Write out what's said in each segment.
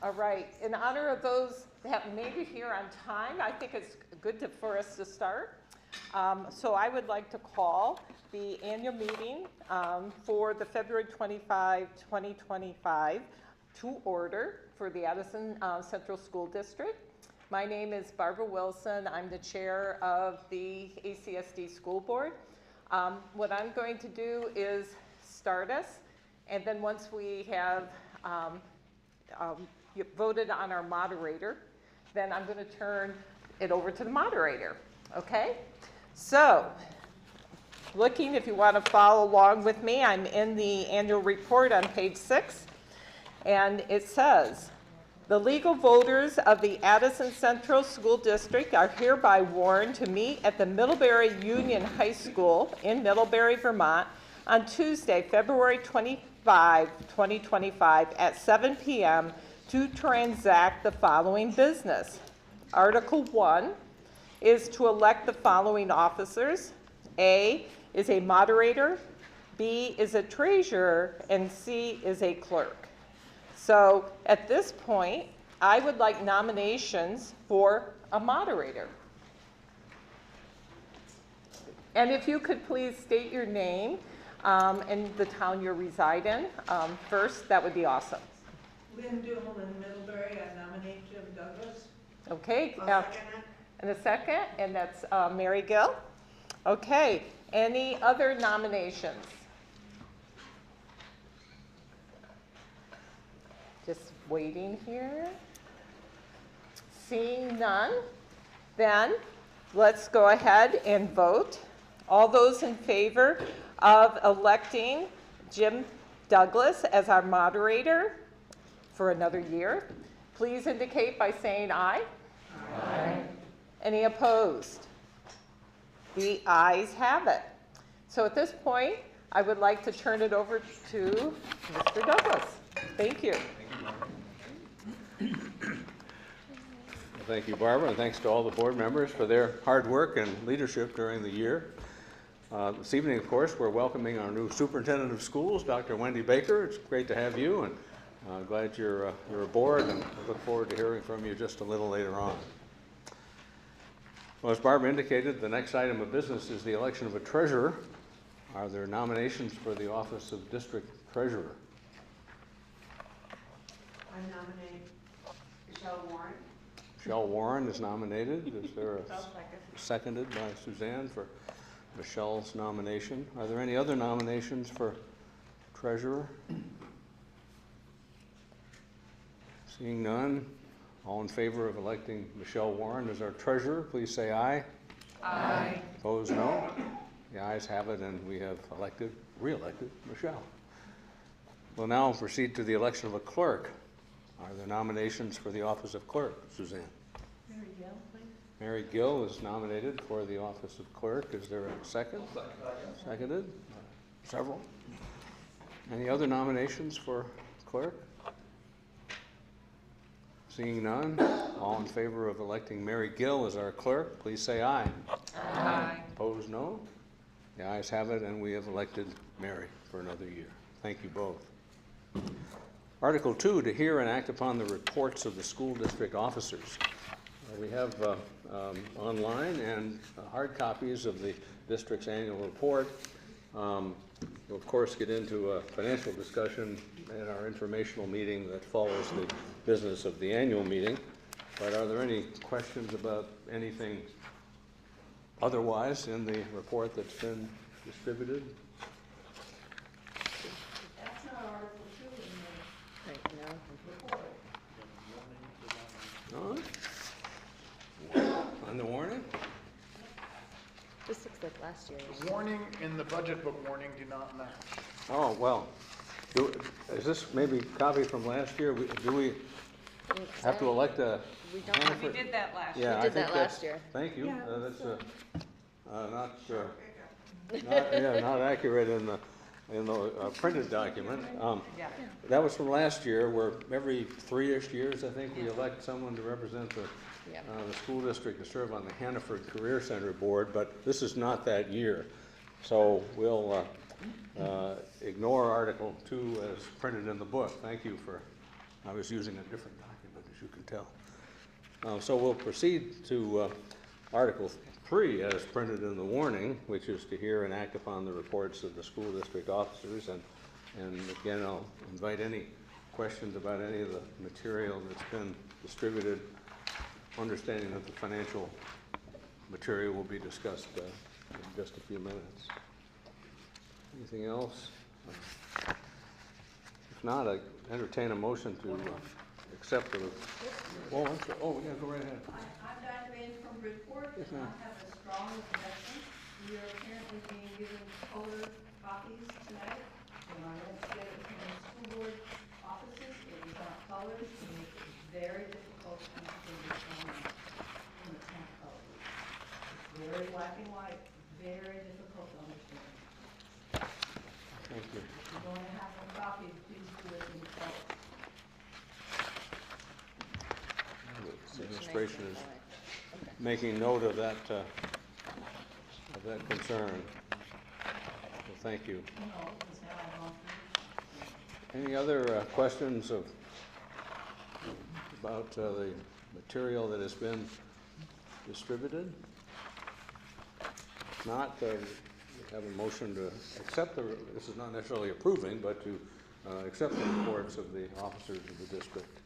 All right. In honor of those that have made it here on time, I think it's good for us to start. So I would like to call the annual meeting for the February 25, 2025 to order for the Addison Central School District. My name is Barbara Wilson. I'm the chair of the ACSD School Board. What I'm going to do is start us, and then once we have voted on our moderator, then I'm going to turn it over to the moderator, okay? So, looking, if you want to follow along with me, I'm in the annual report on page 6, and it says, the legal voters of the Addison Central School District are hereby warned to meet at the Middlebury Union High School in Middlebury, Vermont on Tuesday, February 25, 2025 at 7 p.m. to transact the following business. Article 1 is to elect the following officers. A is a moderator, B is a treasurer, and C is a clerk. So at this point, I would like nominations for a moderator. And if you could please state your name and the town you reside in first, that would be awesome. Lynn Doolin in Middlebury. I nominate Jim Douglas. Okay. I'll second it. And a second, and that's Mary Gill. Okay. Any other nominations? Just waiting here. Seeing none, then let's go ahead and vote. All those in favor of electing Jim Douglas as our moderator for another year, please indicate by saying aye. Aye. Any opposed? The ayes have it. So at this point, I would like to turn it over to Mr. Douglas. Thank you. Thank you, Barbara, and thanks to all the board members for their hard work and leadership during the year. This evening, of course, we're welcoming our new superintendent of schools, Dr. Wendy Baker. It's great to have you, and glad you're aboard, and I look forward to hearing from you just a little later on. Well, as Barbara indicated, the next item of business is the election of a treasurer. Are there nominations for the office of district treasurer? I nominate Michelle Warren. Michelle Warren is nominated. Is there a seconded by Suzanne for Michelle's nomination? Are there any other nominations for treasurer? Seeing none, all in favor of electing Michelle Warren as our treasurer, please say aye. Aye. Opposed, no. The ayes have it, and we have re-elected Michelle. We'll now proceed to the election of a clerk. Are there nominations for the office of clerk? Suzanne. Mary Gill, please. Mary Gill is nominated for the office of clerk. Is there a second? Seconded? Several. Any other nominations for clerk? Seeing none, all in favor of electing Mary Gill as our clerk, please say aye. Aye. Opposed, no. The ayes have it, and we have elected Mary for another year. Thank you both. Article 2, to hear and act upon the reports of the school district officers. We have online and hard copies of the district's annual report. We'll, of course, get into a financial discussion at our informational meeting that follows the business of the annual meeting. But are there any questions about anything otherwise in the report that's been distributed? That's not Article 2 in the report. On the warning? This looks like last year's. The warning in the budget book warning do not match. Oh, well, is this maybe a copy from last year? Do we have to elect a? We don't have. We did that last year. We did that last year. Thank you. Yeah, That's not accurate in the printed document. Yeah. That was from last year, where every 3-ish years, I think, we elect someone to represent the school district to serve on the Hannaford Career Center board, but this is not that year. So we'll ignore Article 2 as printed in the book. Thank you for, I was using a different document. as you can tell. So we'll proceed to Article 3 as printed in the warning, which is to hear and act upon the reports of the school district officers. And again, I'll invite any questions about any of the material that's been distributed, understanding that the financial material will be discussed in just a few minutes. Anything else? If not, I entertain a motion to accept the, oh, yeah, go right ahead. I'm Diana Bain from Bridgeport, Yes, and ma'am. I have a strong objection. We are apparently being given color copies tonight, and I won't get it from the school board offices. It is not colored, and it's very difficult to understand in the tank color. It's very black and white, very difficult to understand. Thank you. If you're going to have them copied, please do it in color. The administration is making note of that concern. So thank you. No, it's now I've gone through. Any other questions about the material that has been distributed? If not, we have a motion to accept this is not necessarily approving, but to accept the reports of the officers of the district.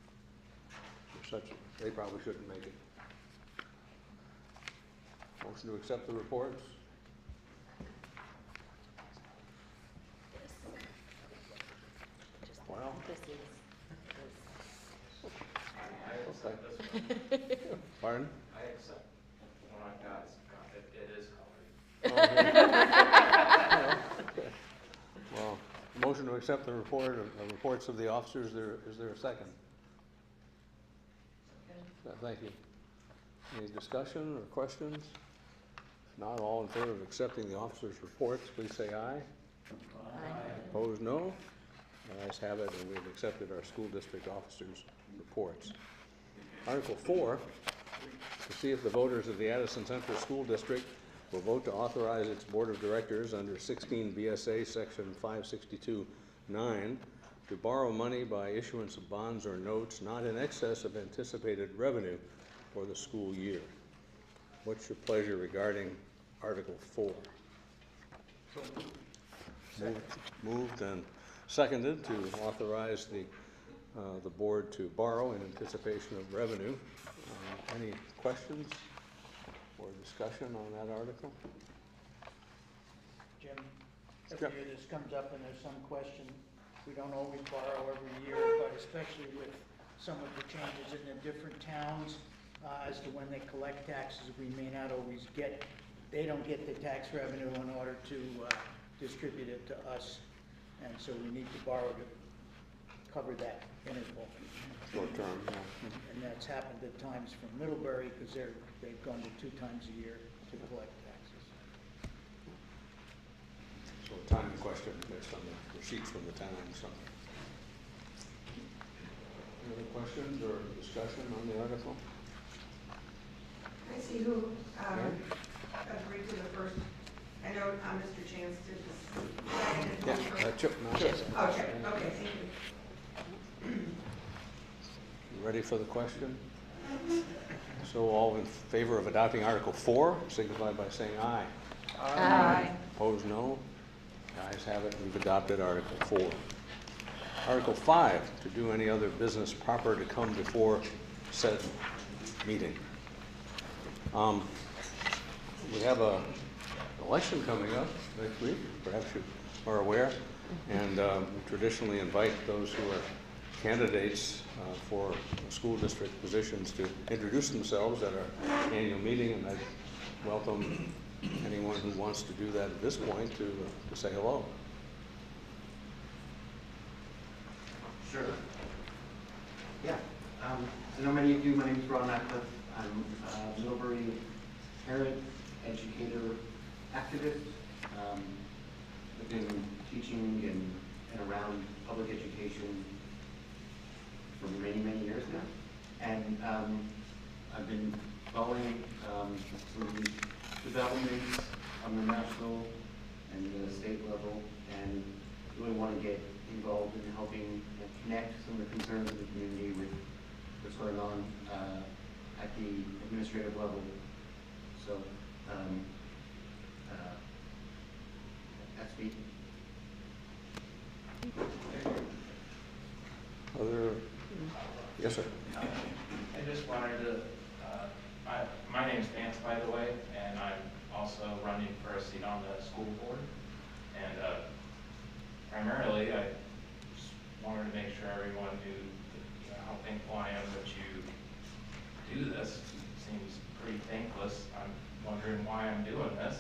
They probably shouldn't make it. Motion to accept the reports? Well, This is, okay. Pardon? I accept what I've got, it is colored. Okay. Well, motion to accept the reports of the officers, is there a second? Thank you. Any discussion or questions? If not, all in favor of accepting the officers' reports, please say aye. Opposed, no. The ayes have it, and we have accepted our school district officers' reports. Article 4, to see if the voters of the Addison Central School District will vote to authorize its Board of Directors under 16 VSA Section 562(9) to borrow money by issuance of bonds or notes not in excess of anticipated revenue for the school year. What's your pleasure regarding Article 4? Moved and seconded to authorize the board to borrow in anticipation of revenue. Any questions or discussion on that article? Jim, Sure. every year this comes up and there's some question. We don't always borrow every year, but especially with some of the changes in the different towns as to when they collect taxes, we may not always get, they don't get the tax revenue in order to distribute it to us. And so we need to borrow to cover that interval. Short term, yeah. And that's happened at times from Middlebury because they've gone to 2 times a year to collect taxes. So a timing question based on the receipts from the town, so. Any other questions or discussion on the article? I see who agreed to the first. I know Mr. Chance did this. Yeah, Chip. No. Okay, thank you. You ready for the question? So all in favor of adopting Article 4, signify by saying aye. Aye. Opposed, no. The ayes have it, we've adopted Article 4. Article 5, to do any other business proper to come before said meeting. We have an election coming up next week, perhaps you are aware, and we traditionally invite those who are candidates for school district positions to introduce themselves at our annual meeting, and I welcome anyone who wants to do that at this point to say hello. Sure. Yeah, I know many of you, my name is Ron Atcliffe. I'm a Middlebury parent, educator, activist. I've been teaching and around public education for many, many years now. And I've been following some of these developments on the national and the state level, and really want to get involved in helping connect some of the concerns of the community with what's going on at the administrative level. So that's me. Other, yes, sir. I just wanted to, my name's Vance, by the way, and I'm also running for a seat on the school board. And primarily, I just wanted to make sure everyone knew how thankful I am that you do this. It seems pretty thankless. I'm wondering why I'm doing this.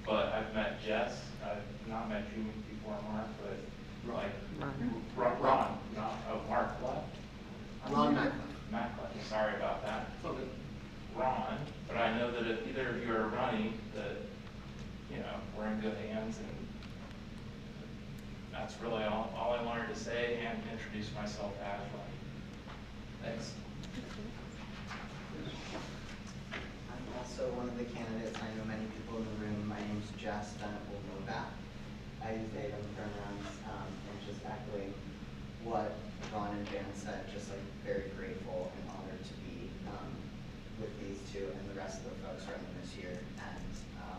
But I've met Jess. I've not met you before, Mark, but like Ron, not Mark what? Ron Macklin, sorry about that. Ron, but I know that if either of you are running, that, you know, we're in good hands, and that's really all I wanted to say and introduce myself as well. Thanks. I'm also one of the candidates. I know many people in the room. My name's Jess Novak. I use they, them pronouns, and just echoing what Ron and Jan said, just like very grateful and honored to be with these two and the rest of the folks running this year, and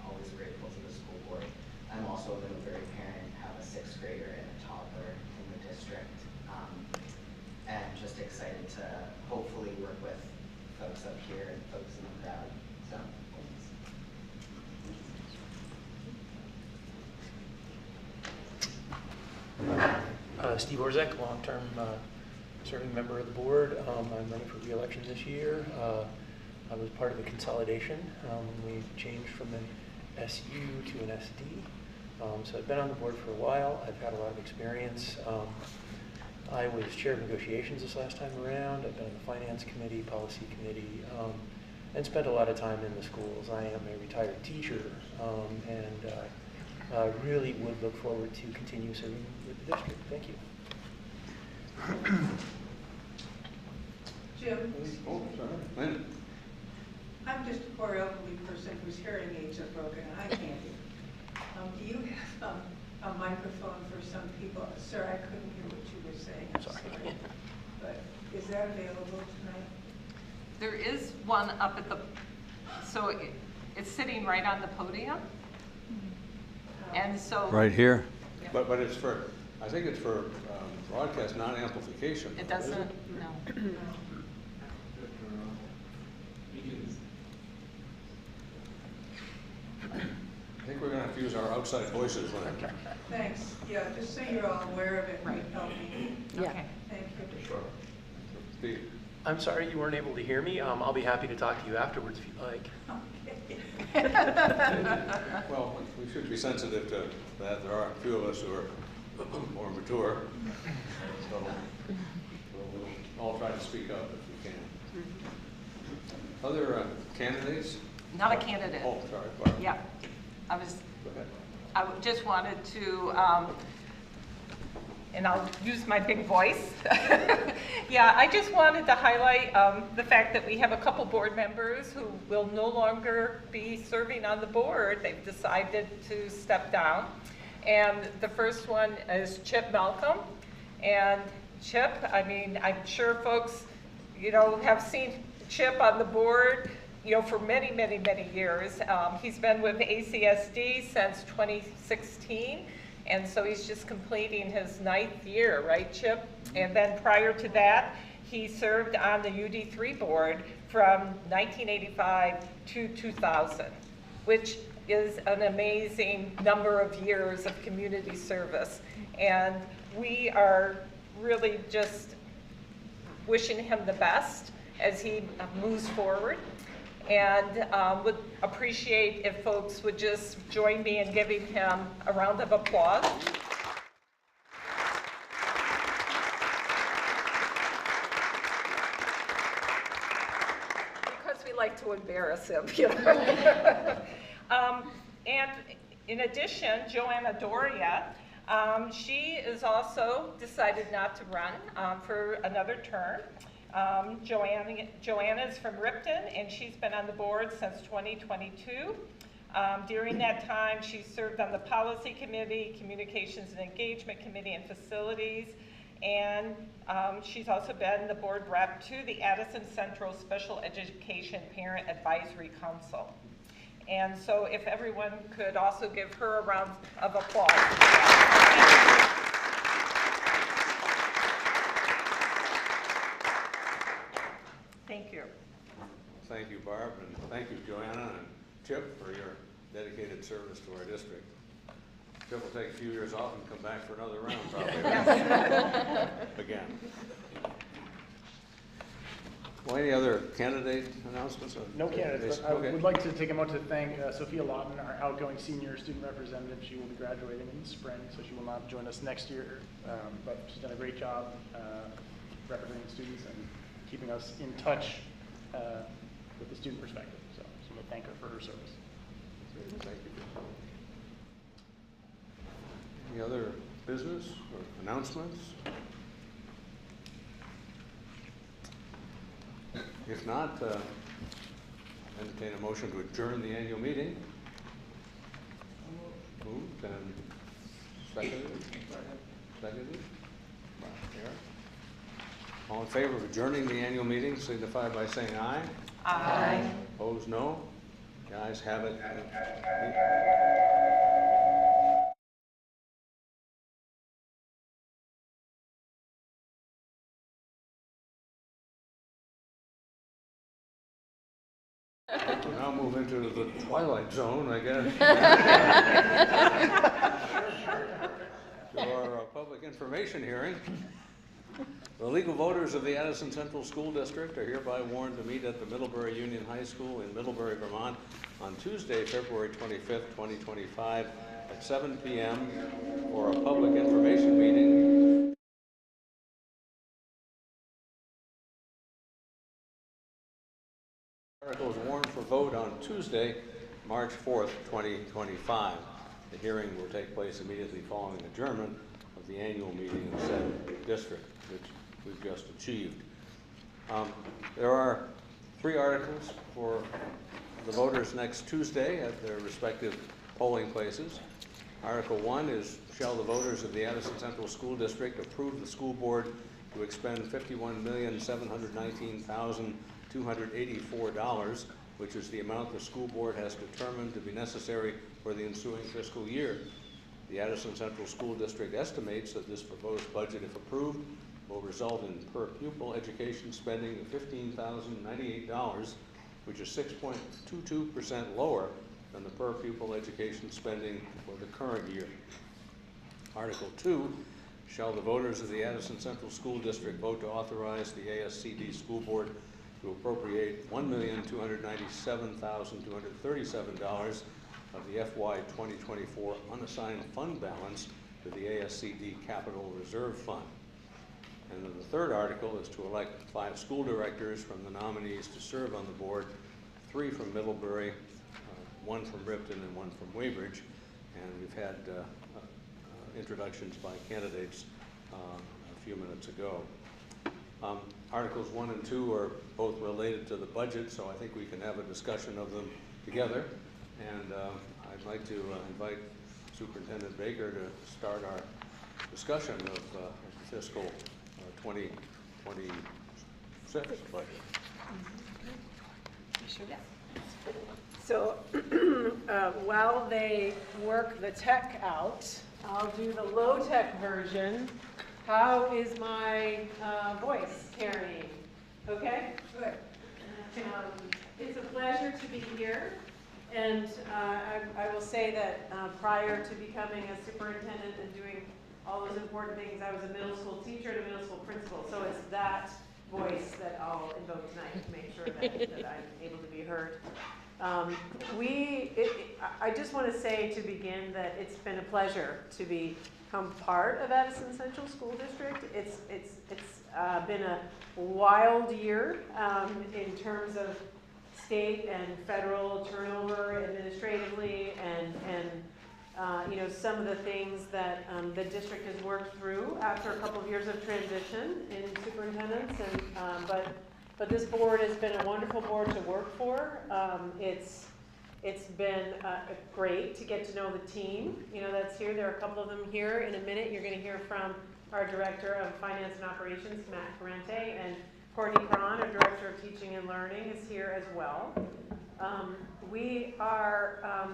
always grateful to the school board. I'm also a middle-grade parent, have a 6th grader and a toddler in the district, and just excited to hopefully work with folks up here and folks in the crowd. So, thanks. Steve Orzek, long-term serving member of the board. I'm running for re-election this year. I was part of the consolidation. We changed from an SU to an SD. So I've been on the board for a while. I've had a lot of experience. I was chair of negotiations this last time around. I've been on the finance committee, policy committee, and spent a lot of time in the schools. I am a retired teacher, and really would look forward to continue serving with the district. Thank you. Jim, Oh, sorry. Lynn. I'm just a poor elderly person whose hearing aids are broken and I can't hear. Do you have a microphone for some people? Sir, I couldn't hear what you were saying. I'm sorry. But is that available tonight? There is one up at the, so it's sitting right on the podium. And so. Right here. Yeah. But it's for, I think it's for broadcast, non-amplification. It doesn't, no. I think we're going to have to use our outside voices when it. Thanks. Yeah, just so you're all aware of it, Right. help me. Okay. Thank you. Sure. Steve. I'm sorry you weren't able to hear me. I'll be happy to talk to you afterwards if you'd like. Well, we should be sensitive to that. There are a few of us who are more mature, so we'll all try to speak up if we can. Other candidates? Not a candidate. Oh, sorry. Barbara. Yeah. Go ahead. I just wanted to, and I'll use my big voice. Yeah, I just wanted to highlight the fact that we have a couple board members who will no longer be serving on the board. They've decided to step down. And the first one is Chip Malcolm. And Chip, I mean, I'm sure folks, you know, have seen Chip on the board, you know, for many, many, many years. He's been with ACSD since 2016. And so he's just completing his 9th year, right, Chip? And then prior to that, he served on the UD3 board from 1985 to 2000, which is an amazing number of years of community service. And we are really just wishing him the best as he moves forward. And would appreciate if folks would just join me in giving him a round of applause. Because we like to embarrass him, you know. And in addition, Joanna Doria, she is also decided not to run for another term. Joanna is from Ripton, and she's been on the board since 2022. During that time, she served on the Policy Committee, Communications and Engagement Committee, and Facilities. And she's also been the board rep to the Addison Central Special Education Parent Advisory Council. And so if everyone could also give her a round of applause. Thank you. Thank you, Barb, and thank you, Joanna and Chip, for your dedicated service to our district. Chip will take a few years off and come back for another round, probably. Again. Well, any other candidate announcements? No candidates, but I Okay. would like to take a moment to thank Sophia Lawton, our outgoing senior student representative. She will be graduating in spring, so she will not join us next year. But she's done a great job representing students and keeping us in touch with the student perspective. So I want to thank her for her service. Thank you. Any other business or announcements? If not, entertain a motion to adjourn the annual meeting. Moved and seconded. Seconded. Eric. All in favor of adjourning the annual meeting, signify by saying aye. Aye. Opposed, no. The ayes have it. We'll now move into the twilight zone, I guess. To our public information hearing. The legal voters of the Addison Central School District are hereby warned to meet at the Middlebury Union High School in Middlebury, Vermont on Tuesday, February 25th, 2025 at 7 p.m. for a public information meeting. Article is warned for vote on Tuesday, March 4th, 2025. The hearing will take place immediately following adjournment of the annual meeting of said district, which we've just achieved. There are 3 articles for the voters next Tuesday at their respective polling places. Article 1 is, shall the voters of the Addison Central School District approve the school board to expend $51,719,284, which is the amount the school board has determined to be necessary for the ensuing fiscal year. The Addison Central School District estimates that this proposed budget, if approved, will result in per pupil education spending of $15,098, which is 6.22% lower than the per pupil education spending for the current year. Article 2, shall the voters of the Addison Central School District vote to authorize the ASCD School Board to appropriate $1,297,237 of the FY 2024 unassigned fund balance to the ASCD Capital Reserve Fund. And then the third article is to elect 5 school directors from the nominees to serve on the board, 3 from Middlebury, 1 from Ripton, and 1 from Weybridge. And we've had introductions by candidates a few minutes ago. Articles 1 and 2 are both related to the budget, so I think we can have a discussion of them together. And I'd like to invite Superintendent Baker to start our discussion of the fiscal 2026 budget. So while they work the tech out, I'll do the low-tech version. How is my voice carrying? Okay? Good. It's a pleasure to be here. And I will say that prior to becoming a superintendent and doing all those important things, I was a middle school teacher and a middle school principal. So it's that voice that I'll invoke tonight to make sure that I'm able to be heard. I just want to say to begin that it's been a pleasure to become part of Addison Central School District. It's been a wild year in terms of state and federal turnover administratively, and you know, some of the things that the district has worked through after a couple of years of transition in superintendents. And but this board has been a wonderful board to work for. It's been great to get to know the team, you know, that's here. There are a couple of them here. In a minute, you're going to hear from our Director of Finance and Operations, Matt Parente, and Courtney Cron, our Director of Teaching and Learning, is here as well. We are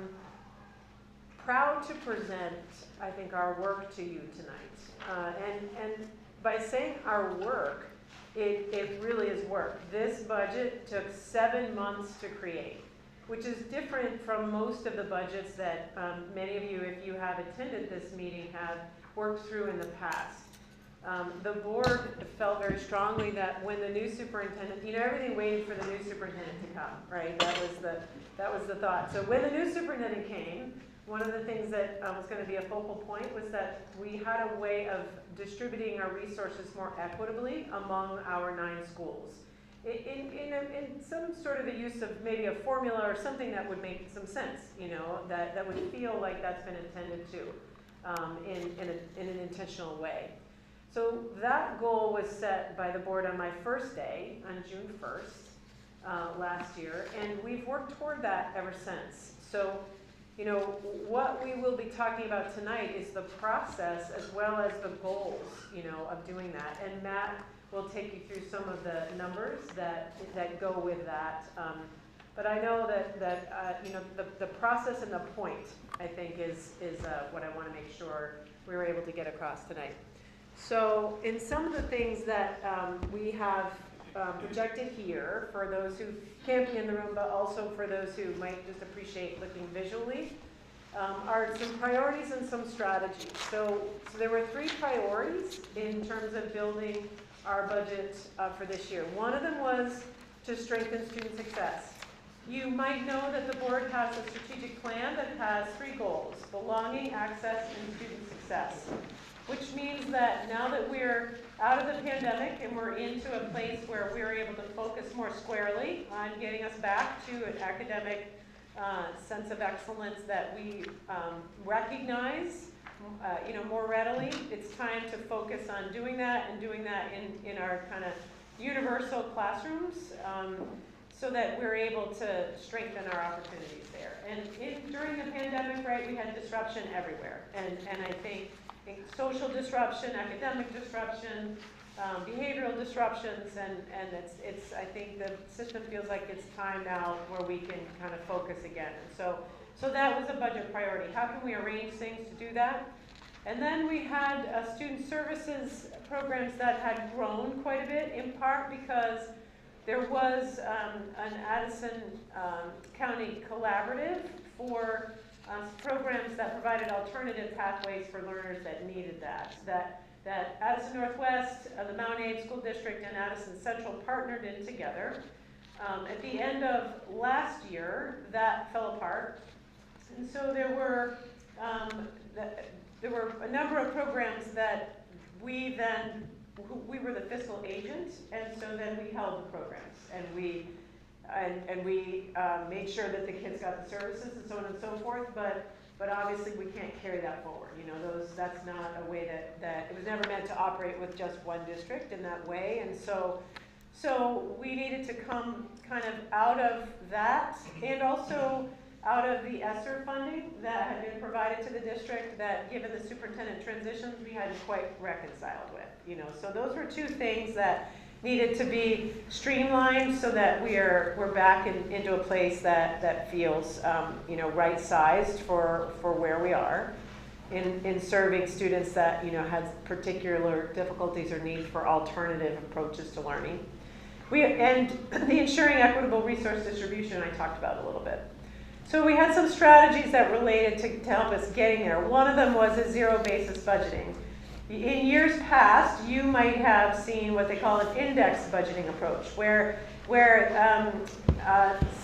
proud to present, I think, our work to you tonight. And by saying our work, it really is work. This budget took 7 months to create, which is different from most of the budgets that many of you, if you have attended this meeting, have worked through in the past. The board felt very strongly that when the new superintendent, everything waited for the new superintendent to come, right? That was the thought. So when the new superintendent came, one of the things that was going to be a focal point was that we had a way of distributing our resources more equitably among our 9 schools. In some sort of a use of maybe a formula or something that would make some sense, that would feel like that's been intended to in an intentional way. So that goal was set by the board on my first day, on June 1st last year, and we've worked toward that ever since. So, what we will be talking about tonight is the process as well as the goals, of doing that. And Matt will take you through some of the numbers that go with that. But I know that the process and the point, I think, is what I want to make sure we were able to get across tonight. So in some of the things that we have projected here, for those who can't be in the room, but also for those who might just appreciate looking visually, are some priorities and some strategies. So there were 3 priorities in terms of building our budget for this year. One of them was to strengthen student success. You might know that the board has a strategic plan that has 3 goals: belonging, access, and student success. Which means that now that we're out of the pandemic and we're into a place where we're able to focus more squarely on getting us back to an academic sense of excellence that we recognize more readily, it's time to focus on doing that and doing that in our kind of universal classrooms so that we're able to strengthen our opportunities there. And during the pandemic, right, we had disruption everywhere. And I think social disruption, academic disruption, behavioral disruptions, and it's I think the system feels like it's time now where we can kind of focus again. And so that was a budget priority. How can we arrange things to do that? And then we had student services programs that had grown quite a bit, in part because there was an Addison County collaborative for programs that provided alternative pathways for learners that needed that Addison Northwest, the Mount Abe School District, and Addison Central partnered in together. At the end of last year, that fell apart, and so there were a number of programs that we were the fiscal agent, and so then we held the programs, and we made sure that the kids got the services and so on and so forth, but obviously we can't carry that forward. That's not a way that it was never meant to operate with just one district in that way, and so we needed to come kind of out of that, and also out of the ESSER funding that had been provided to the district that, given the superintendent transitions, we hadn't quite reconciled with. So those were 2 things that needed to be streamlined so that we're back into a place that feels right sized for where we are in serving students that had particular difficulties or needs for alternative approaches to learning. And the ensuring equitable resource distribution I talked about a little bit. So we had some strategies that related to help us getting there. One of them was a zero-basis budgeting. In years past, you might have seen what they call an index budgeting approach, where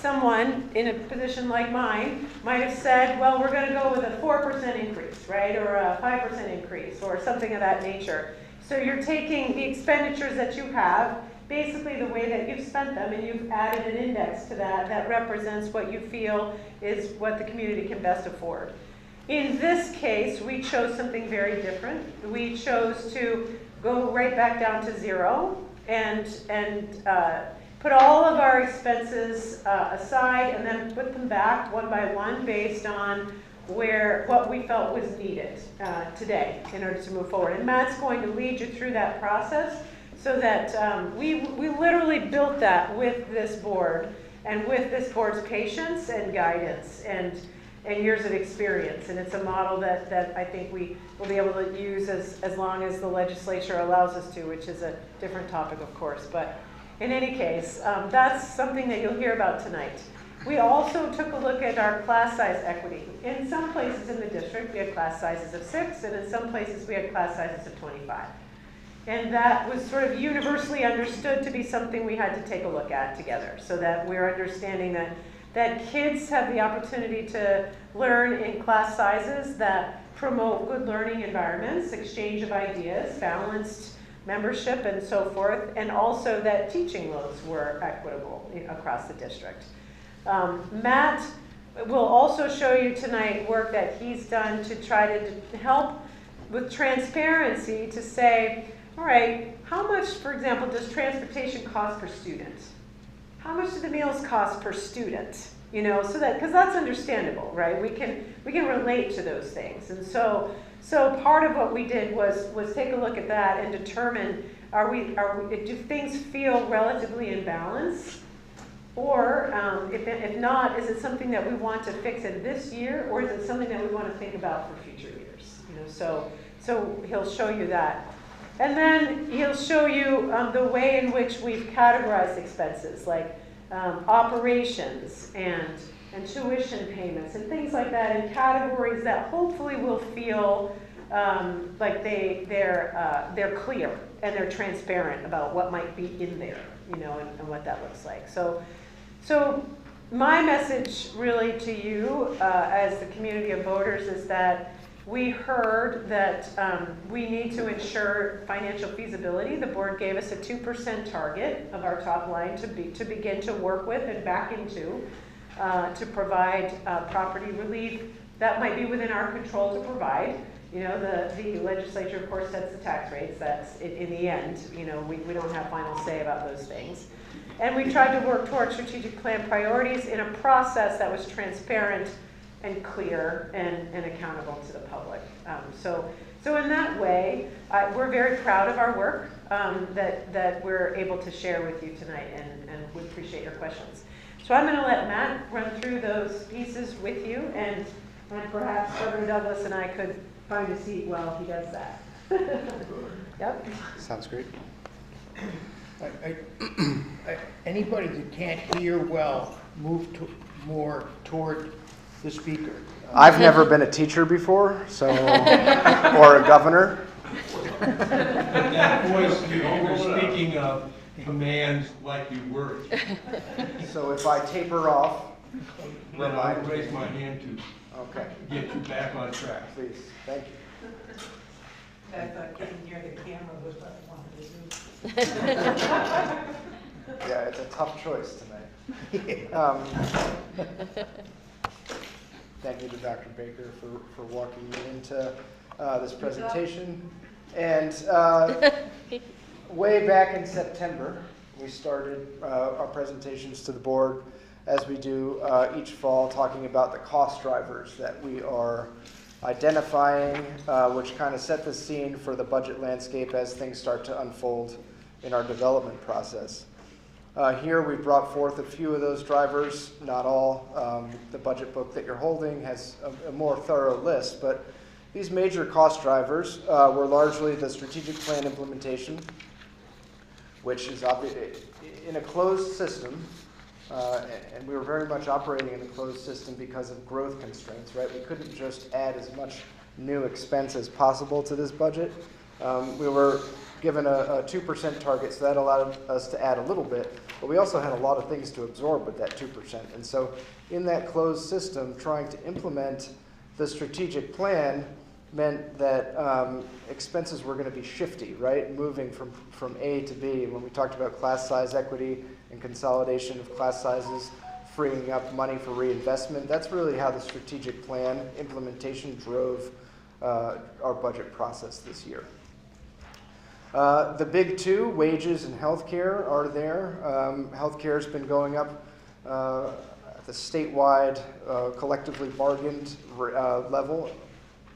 someone in a position like mine might have said, well, we're going to go with a 4% increase, right, or a 5% increase, or something of that nature. So you're taking the expenditures that you have, basically the way that you've spent them, and you've added an index to that represents what you feel is what the community can best afford. In this case, we chose something very different. We chose to go right back down to 0 and put all of our expenses aside and then put them back one by one based on what we felt was needed today in order to move forward. And Matt's going to lead you through that process so that we literally built that with this board and with this board's patience and guidance and years of experience. And it's a model that I think we will be able to use as long as the legislature allows us to, which is a different topic, of course. But in any case, that's something that you'll hear about tonight. We also took a look at our class size equity. In some places in the district, we had class sizes of 6, and in some places we had class sizes of 25. And that was sort of universally understood to be something we had to take a look at together, so that we're understanding that kids have the opportunity to learn in class sizes that promote good learning environments, exchange of ideas, balanced membership, and so forth, and also that teaching loads were equitable across the district. Matt will also show you tonight work that he's done to try to help with transparency to say, all right, how much, for example, does transportation cost per student? How much do the meals cost per student? You know, so that, because that's understandable, right? We can relate to those things. And so part of what we did was take a look at that and determine, do things feel relatively in balance? Or if not, is it something that we want to fix in this year, or is it something that we want to think about for future years? You know, so he'll show you that. And then he'll show you the way in which we've categorized expenses, like operations and tuition payments and things like that, in categories that hopefully will feel like they're clear and they're transparent about what might be in there, you know, and what that looks like. So my message really to you as the community of voters is that we heard that we need to ensure financial feasibility. The board gave us a 2% target of our top line to begin to work with and back into to provide property relief that might be within our control to provide. You know, the legislature, of course, sets the tax rates. That's in the end, you know, we don't have final say about those things. And we tried to work towards strategic plan priorities in a process that was transparent and clear and accountable to the public. So in that way, we're very proud of our work that we're able to share with you tonight, and we appreciate your questions. So I'm going to let Matt run through those pieces with you, and perhaps Governor Douglas and I could find a seat while he does that. Yep. Sounds great. Anybody that can't hear well, move more toward the speaker. I've never been a teacher before, so or a governor. That voice, you're speaking of commands like you were. So if I taper off, Then I would raise my hand to okay, get you back on track. please, thank you. I thought getting near the camera was what I wanted to do. Yeah, it's a tough choice tonight. Thank you to Dr. Baker for walking me into this presentation. And way back in September, we started our presentations to the board, as we do each fall, talking about the cost drivers that we are identifying, which kind of set the scene for the budget landscape as things start to unfold in our development process. Here we brought forth a few of those drivers, not all. The budget book that you're holding has a more thorough list, but these major cost drivers were largely the strategic plan implementation, which is in a closed system, and we were very much operating in a closed system because of growth constraints, right? We couldn't just add as much new expense as possible to this budget. We were given a 2% target, so that allowed us to add a little bit, but we also had a lot of things to absorb with that 2%. And so in that closed system, trying to implement the strategic plan meant that expenses were going to be shifty, right? Moving from A to B. When we talked about class size equity and consolidation of class sizes, freeing up money for reinvestment, that's really how the strategic plan implementation drove our budget process this year. The big two, wages and healthcare, are there. Healthcare has been going up the statewide collectively bargained level,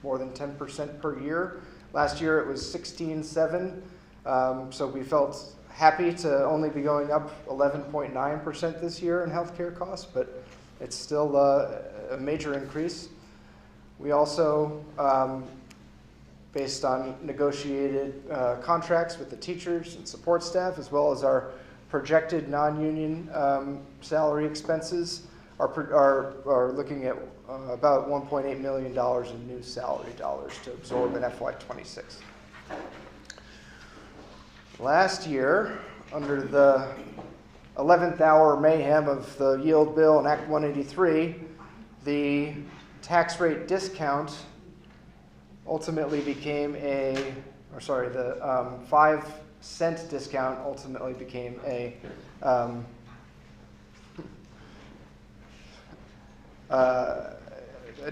more than 10% per year. Last year it was 16.7, so we felt happy to only be going up 11.9% this year in healthcare costs, but it's still a major increase. We also, based on negotiated contracts with the teachers and support staff, as well as our projected non-union salary expenses, are looking at about $1.8 million in new salary dollars to absorb in FY26. Last year, under the 11th hour mayhem of the yield bill and Act 183, the tax rate discount ultimately became the 5-cent discount ultimately became a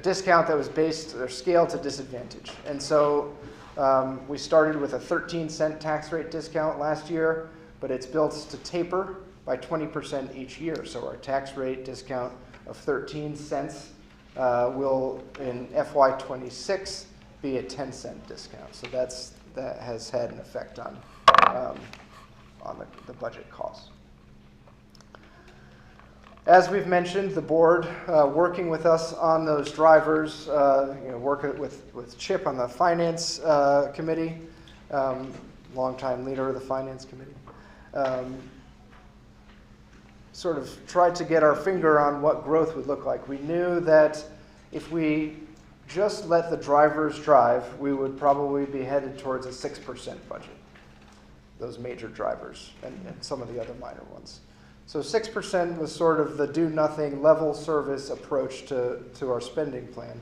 discount that was based or scaled to disadvantage. And so we started with a 13-cent tax rate discount last year, but it's built to taper by 20% each year. So our tax rate discount of 13 cents will, in FY26, be a 10-cent discount. So that has had an effect on the budget costs. As we've mentioned, the board working with us on those drivers, working with Chip on the finance committee, longtime leader of the finance committee, sort of tried to get our finger on what growth would look like. We knew that if we just let the drivers drive, we would probably be headed towards a 6% budget, those major drivers and some of the other minor ones. So 6% was sort of the do-nothing level service approach to our spending plan.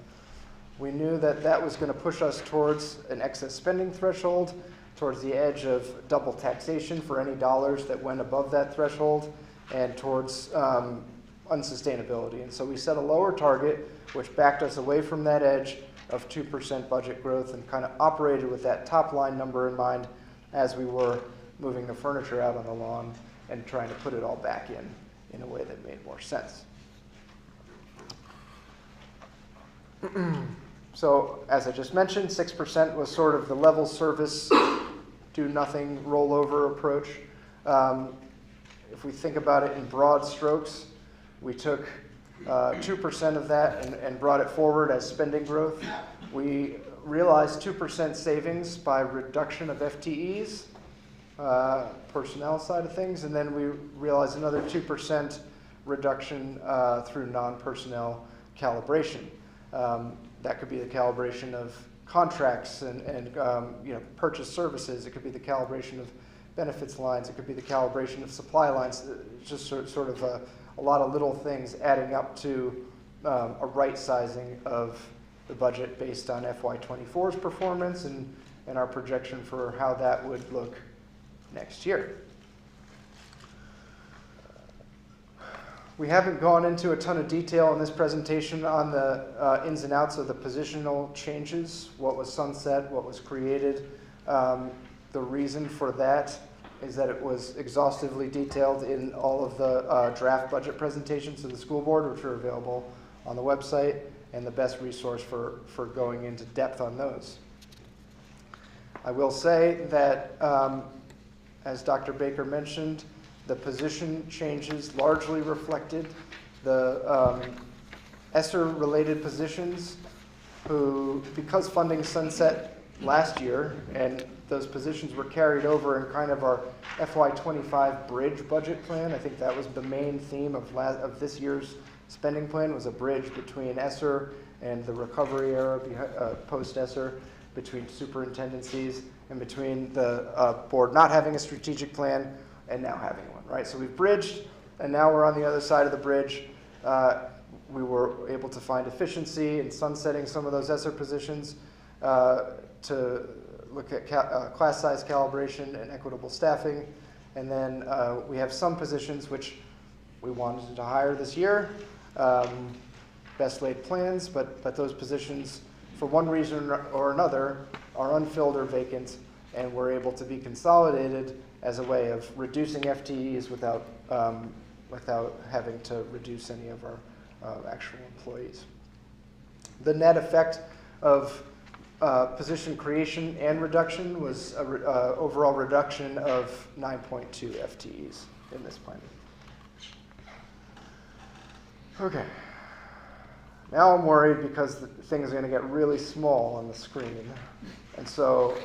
We knew that that was going to push us towards an excess spending threshold, towards the edge of double taxation for any dollars that went above that threshold, and towards unsustainability. And so we set a lower target, which backed us away from that edge of 2% budget growth and kind of operated with that top line number in mind as we were moving the furniture out on the lawn and trying to put it all back in a way that made more sense. So as I just mentioned, 6% was sort of the level service, do nothing rollover approach. If we think about it in broad strokes, we took 2% of that and brought it forward as spending growth. We realized 2% savings by reduction of FTEs, personnel side of things, and then we realized another 2% reduction through non-personnel calibration. That could be the calibration of contracts and purchase services. It could be the calibration of benefits lines. It could be the calibration of supply lines. Just sort of a lot of little things adding up to a right sizing of the budget based on FY24's performance and our projection for how that would look next year. We haven't gone into a ton of detail in this presentation on the ins and outs of the positional changes, what was sunset, what was created. The reason for that is that it was exhaustively detailed in all of the draft budget presentations to the school board, which are available on the website, and the best resource for going into depth on those. I will say that, as Dr. Baker mentioned, the position changes largely reflected the ESSER-related positions who, because funding sunset last year, and those positions were carried over in kind of our FY25 bridge budget plan. I think that was the main theme of this year's spending plan, was a bridge between ESSER and the recovery era post-ESSER, between superintendencies and between the board not having a strategic plan and now having one, right? So we've bridged, and now we're on the other side of the bridge. We were able to find efficiency in sunsetting some of those ESSER positions to look at class size calibration and equitable staffing. And then we have some positions which we wanted to hire this year, best laid plans, but those positions, for one reason or another, are unfilled or vacant, and we're able to be consolidated as a way of reducing FTEs without without having to reduce any of our actual employees. The net effect of position creation and reduction was an overall reduction of 9.2 FTEs in this plan. Okay. Now I'm worried because the thing is going to get really small on the screen. And so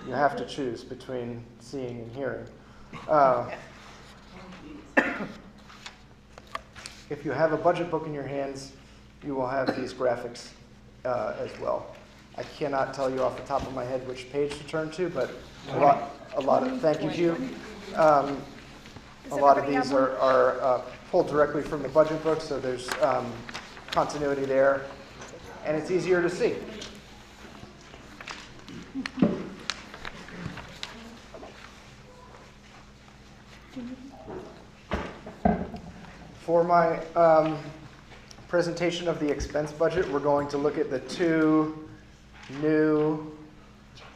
you have to choose between seeing and hearing. If you have a budget book in your hands, you will have these graphics as well. I cannot tell you off the top of my head which page to turn to, but a lot of, thank you, Hugh. A lot of these are pulled directly from the budget book, so there's continuity there, and it's easier to see. For my presentation of the expense budget, we're going to look at the two new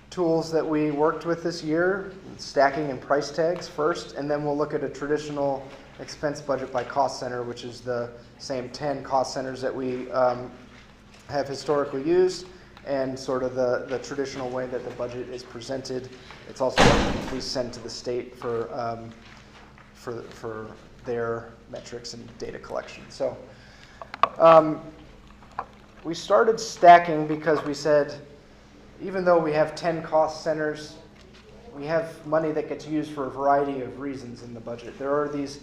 tools that we worked with this year, stacking and price tags first, and then we'll look at a traditional expense budget by cost center, which is the same 10 cost centers that we have historically used, and sort of the traditional way that the budget is presented. It's also what we send to the state for their metrics and data collection. So we started stacking because we said, even though we have 10 cost centers, we have money that gets used for a variety of reasons in the budget. There are these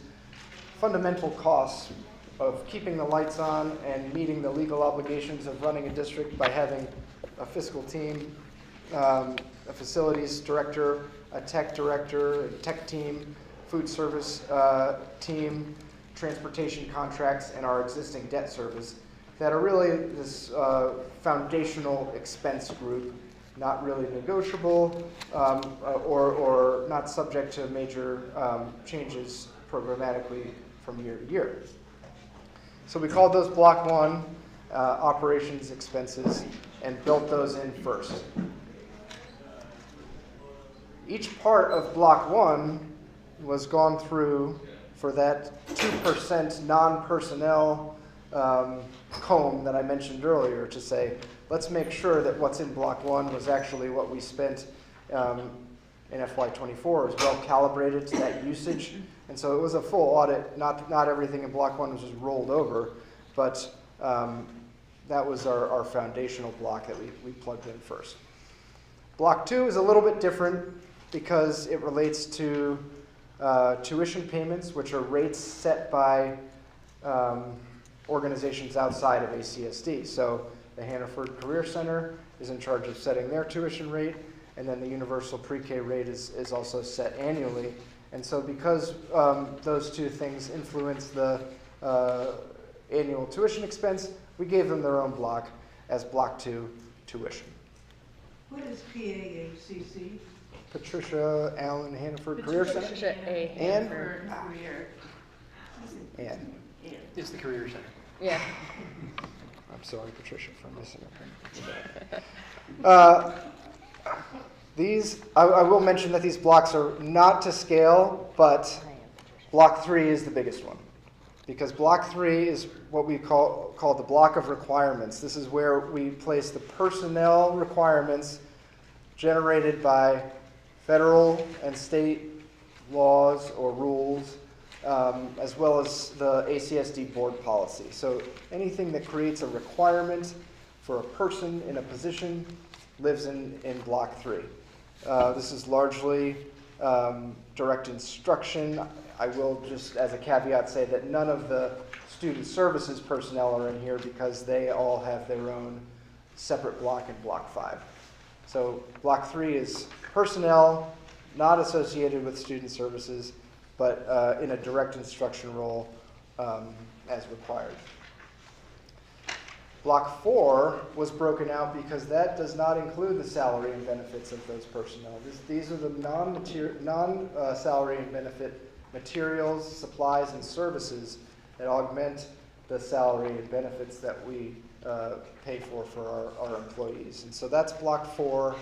fundamental costs of keeping the lights on and meeting the legal obligations of running a district by having a fiscal team, a facilities director, a tech director, a tech team, food service team, transportation contracts, and our existing debt service that are really this foundational expense group, not really negotiable or not subject to major changes programmatically from year to year. So we called those Block 1 operations expenses and built those in first. Each part of Block 1 was gone through for that 2% non-personnel comb that I mentioned earlier to say, let's make sure that what's in Block 1 was actually what we spent in FY24 is well calibrated to that usage. And so it was a full audit. Not everything in Block 1 was just rolled over, but that was our foundational block that we plugged in first. Block 2 is a little bit different because it relates to tuition payments, which are rates set by organizations outside of ACSD. So the Hannaford Career Center is in charge of setting their tuition rate, and then the universal pre-K rate is also set annually. And so because those two things influence the annual tuition expense, we gave them their own block as Block 2 tuition. What is PAHCC? Patricia Allen Hannaford Career Center. Patricia A. And Career. Ann. It's the Career Center. Yeah. I'm sorry, Patricia, for missing it. These, I will mention that these blocks are not to scale, but Block 3 is the biggest one. Because Block 3 is what we call the block of requirements. This is where we place the personnel requirements generated by federal and state laws or rules, as well as the ACSD board policy. So anything that creates a requirement for a person in a position lives in Block 3. This is largely direct instruction. I will just, as a caveat, say that none of the student services personnel are in here because they all have their own separate block in Block 5. So Block 3 is personnel not associated with student services, but in a direct instruction role as required. Block 4 was broken out because that does not include the salary and benefits of those personnel. These are the non-salary and benefit materials, supplies, and services that augment the salary and benefits that we pay for our employees. And so that's Block 4.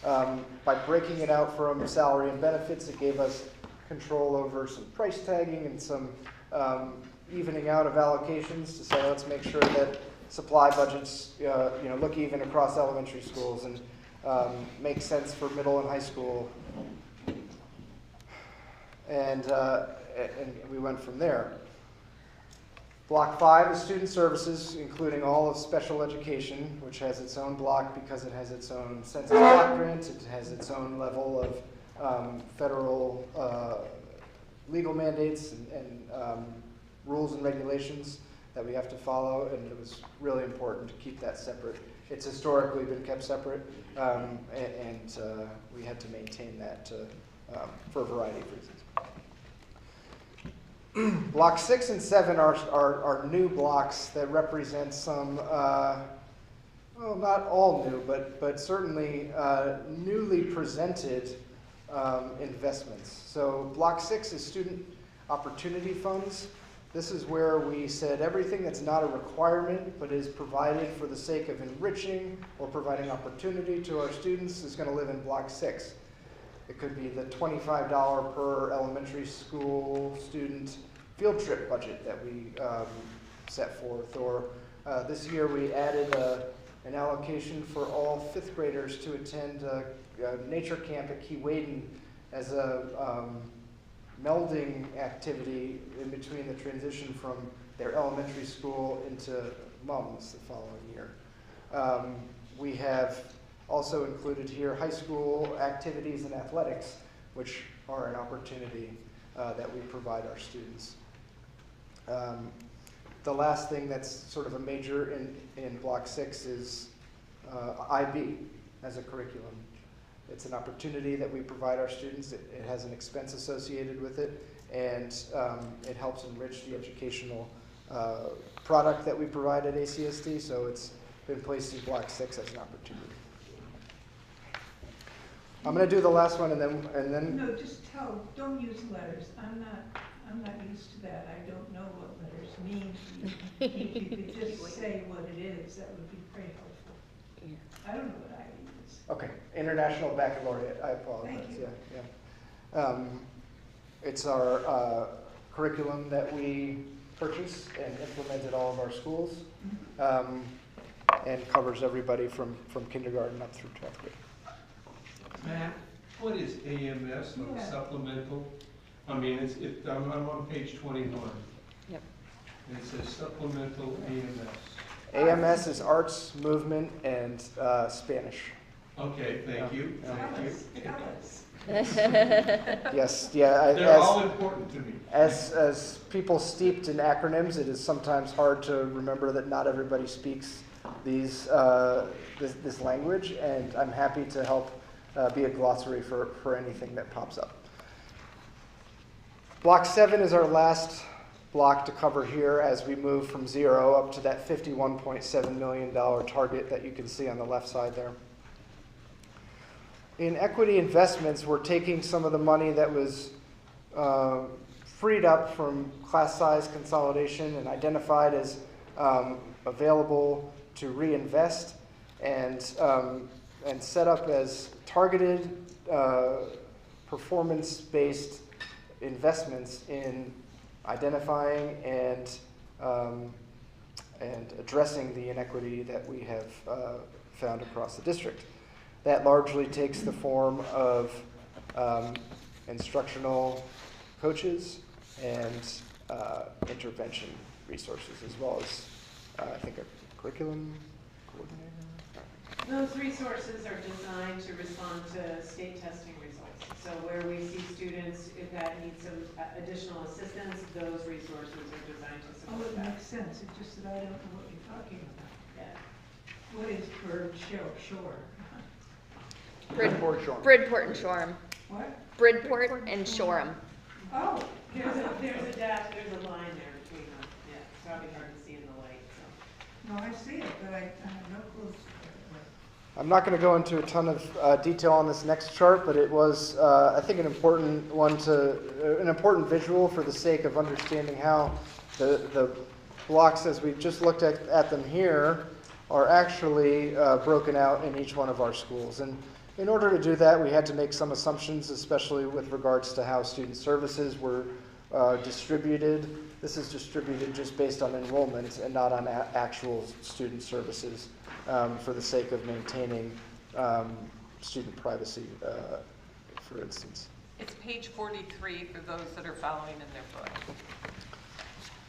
By breaking it out from salary and benefits, it gave us control over some price tagging and some evening out of allocations to say, let's make sure that supply budgets, look even across elementary schools and make sense for middle and high school. And we went from there. Block 5 is student services, including all of special education, which has its own block because it has its own census block grant. It has its own level of federal legal mandates and rules and regulations that we have to follow, and it was really important to keep that separate. It's historically been kept separate, and we had to maintain that for a variety of reasons. Block 6 and 7 are new blocks that represent some, well, not all new, but certainly newly presented investments. So Block 6 is student opportunity funds. This is where we said everything that's not a requirement but is provided for the sake of enriching or providing opportunity to our students is going to live in Block 6. It could be the $25 per elementary school student field trip budget that we set forth. Or this year we added an allocation for all 5th graders to attend a nature camp at Keewaydin as a melding activity in between the transition from their elementary school into MUMS the following year. We have also included here high school activities and athletics, which are an opportunity that we provide our students. The last thing that's sort of a major in Block 6 is IB as a curriculum. It's an opportunity that we provide our students. It has an expense associated with it, and it helps enrich the educational product that we provide at ACSD, so it's been placed in Block 6 as an opportunity. I'm going to do the last one, and then. No, just don't use letters. I'm not used to that. I don't know what letters mean. If you could just say what it is, that would be very helpful. Yeah. I don't know what I use. Okay, International Baccalaureate. I apologize. Thank you. Yeah. It's our curriculum that we purchase and implement at all of our schools, and covers everybody from kindergarten up through 12th grade. Matt, what is AMS, like Yeah. supplemental? I mean, I'm on page 21. Yep. And it says supplemental AMS. AMS is arts, movement, and Spanish. Okay, thank you, thank you. Tell us. Yes, yeah. They're all important to me. As people steeped in acronyms, it is sometimes hard to remember that not everybody speaks this language, and I'm happy to help be a glossary for anything that pops up. Block 7 is our last block to cover here as we move from 0 up to that $51.7 million target that you can see on the left side there. In equity investments, we're taking some of the money that was freed up from class size consolidation and identified as available to reinvest and set up as targeted performance-based investments in identifying and addressing the inequity that we have found across the district. That largely takes the form of instructional coaches and intervention resources, as well as I think a curriculum coordinator. Those resources are designed to respond to state testing results. So where we see students that need some additional assistance, those resources are designed to Oh, support it that. makes sense. It's just that I don't know what you're talking about. Yeah. What is bird shore? Bridport Shoreham. Bridport and Shoreham. What? Bridport and Shoreham. Oh, There's a line there between them. Yeah, it's probably hard to see in the light, so. no, I see it, but I have no clue. I'm not going to go into a ton of detail on this next chart, but it was, I think, an important visual for the sake of understanding how the blocks, as we just looked at them here, are actually broken out in each one of our schools. And in order to do that, we had to make some assumptions, especially with regards to how student services were distributed this is distributed just based on enrollment and not on actual student services for the sake of maintaining student privacy, for instance. It's page 43 for those that are following in their book.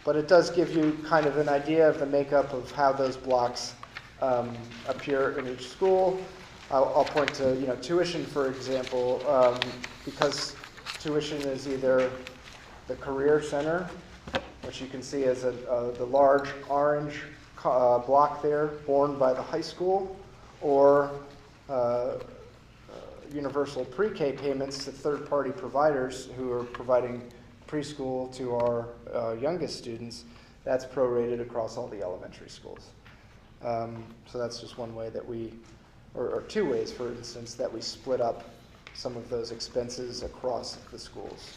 But it does give you kind of an idea of the makeup of how those blocks appear in each school. I'll point to, tuition, for example, because tuition is either the Career Center, which you can see as the large orange block there, borne by the high school, or universal pre-K payments to third-party providers who are providing preschool to our youngest students. That's prorated across all the elementary schools. So that's just one way that we, or two ways, for instance, that we split up some of those expenses across the schools.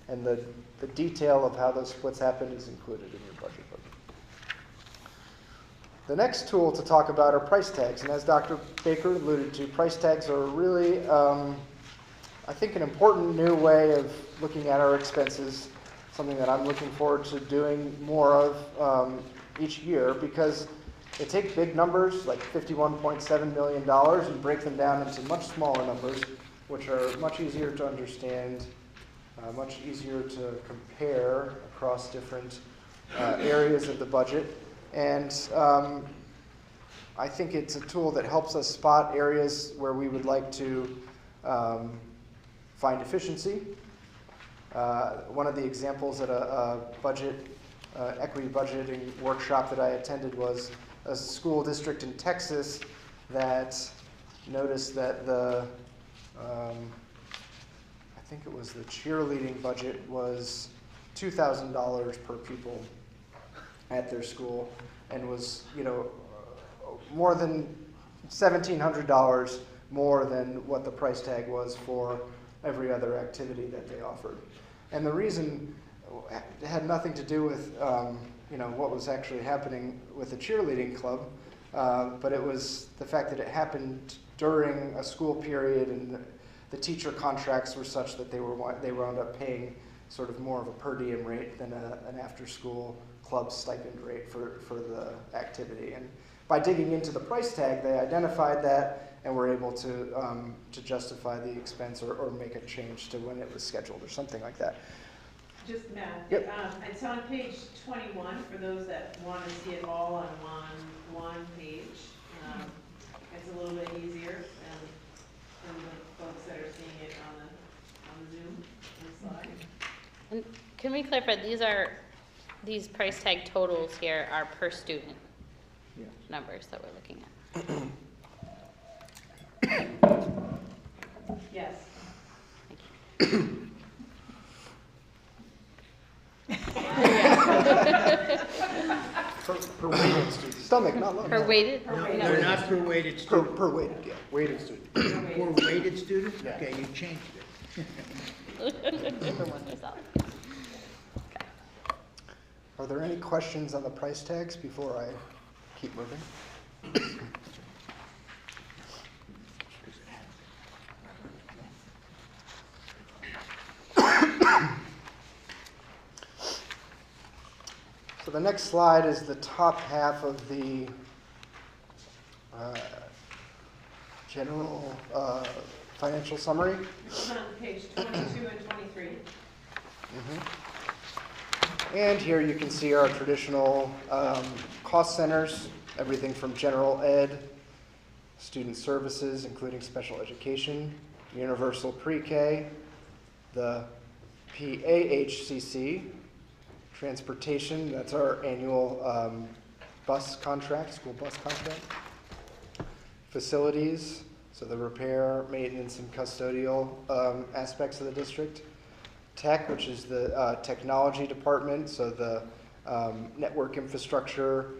And the detail of how those splits happen is included in your budget book. The next tool to talk about are price tags. And as Dr. Baker alluded to, price tags are really, I think, an important new way of looking at our expenses, something that I'm looking forward to doing more of each year, because they take big numbers like $51.7 million and break them down into much smaller numbers, which are much easier to understand, much easier to compare across different areas of the budget. And I think it's a tool that helps us spot areas where we would like to find efficiency. One of the examples at a equity budgeting workshop that I attended was a school district in Texas that noticed that I think it was the cheerleading budget was $2,000 per pupil at their school, and was, more than $1,700 more than what the price tag was for every other activity that they offered. And the reason had nothing to do with what was actually happening with the cheerleading club, but it was the fact that it happened during a school period, and the teacher contracts were such that they wound up paying sort of more of a per diem rate than an after-school club stipend rate for the activity. And by digging into the price tag, they identified that and were able to justify the expense or make a change to when it was scheduled or something like that. Just Matt, Yep. it's on page 21 for those that want to see it all on one page. It's a little bit easier than the folks that are seeing it on the Zoom slide. And can we clarify, these price tag totals here are per student numbers that we're looking at? Yes. Thank you. Per weighted student. Stomach, not lungs. Per weighted? Per No, weighted. they're not per weighted student. Per weighted, yeah. Weighted student. Per weighted student? Yeah. Okay, you changed it. For one yourself. Are there any questions on the price tags before I keep moving? So the next slide is the top half of the general financial summary. It's on page 22 and 23. And here you can see our traditional cost centers, everything from general ed, student services, including special education, universal pre-K, the PAHCC, transportation, that's our annual bus contract, school bus contract, facilities, so the repair, maintenance, and custodial aspects of the district, tech, which is the technology department, so the network infrastructure,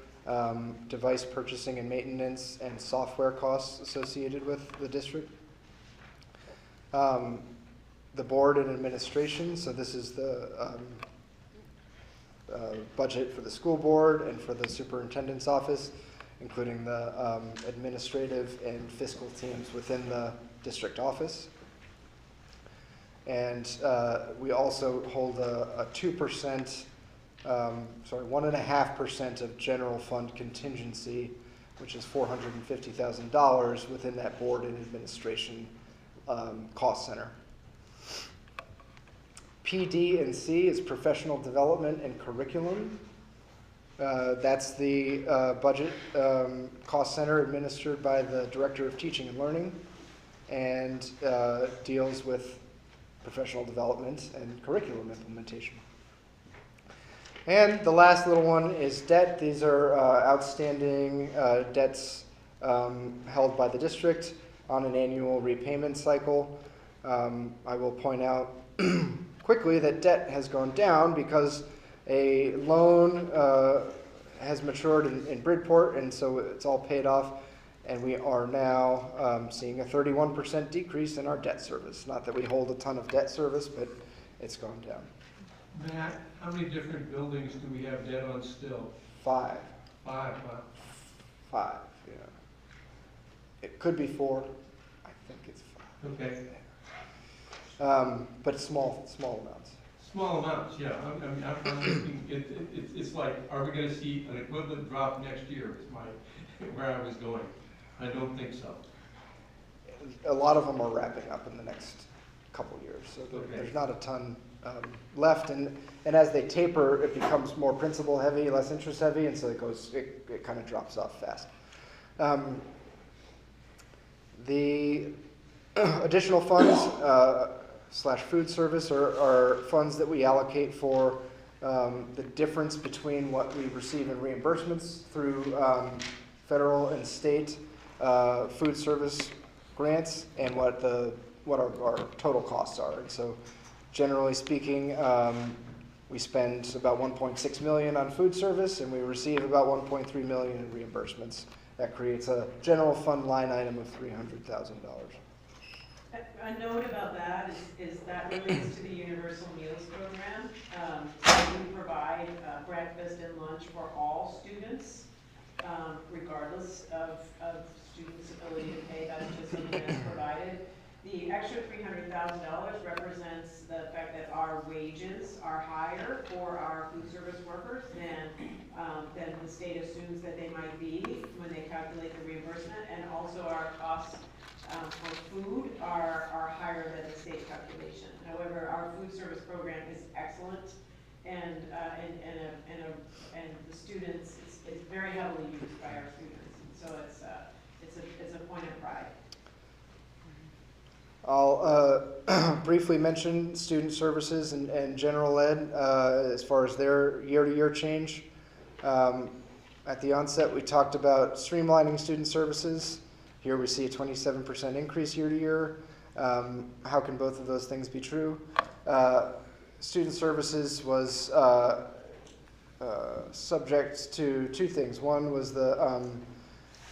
device purchasing and maintenance, and software costs associated with the district. The board and administration, so this is the budget for the school board and for the superintendent's office, including the administrative and fiscal teams within the district office. And we also hold a 2% 1.5% of general fund contingency, which is $450,000 within that board and administration cost center. PD and C is professional development and curriculum. That's the budget cost center administered by the Director of Teaching and Learning, and deals with professional development and curriculum implementation. And the last little one is debt. These are outstanding debts held by the district on an annual repayment cycle. I will point out quickly that debt has gone down because a loan has matured in Bridport, and so it's all paid off, and we are now seeing a 31% decrease in our debt service. Not that we hold a ton of debt service, but it's gone down. Matt, how many different buildings do we have debt on still? 5. 5, huh? 5, yeah. It could be 4. I think it's 5. Okay. But small amounts. Small amounts, yeah. I'm thinking, it's like, are we gonna see an equivalent drop next year is where I was going. I don't think so. A lot of them are wrapping up in the next couple years, so there's not a ton left, and as they taper, it becomes more principal heavy, less interest heavy, and so it kind of drops off fast. The additional funds / food service are funds that we allocate for the difference between what we receive in reimbursements through federal and state food service grants and what our total costs are. And so generally speaking, we spend about $1.6 million on food service, and we receive about $1.3 million in reimbursements. That creates a general fund line item of $300,000. A note about that is that relates to the Universal Meals Program. We provide breakfast and lunch for all students, regardless of students' ability to pay. That's just something that's provided. The extra $300,000 represents the fact that our wages are higher for our food service workers than the state assumes that they might be when they calculate the reimbursement, and also our costs for food are higher than the state calculation. However, our food service program is excellent, and the students, it's very heavily used by our students, and so it's a point of pride. I'll briefly mention student services and general ed as far as their year-to-year change. At the onset, we talked about streamlining student services. Here we see a 27% increase year-to-year. How can both of those things be true? Student services was subject to 2 things. One was the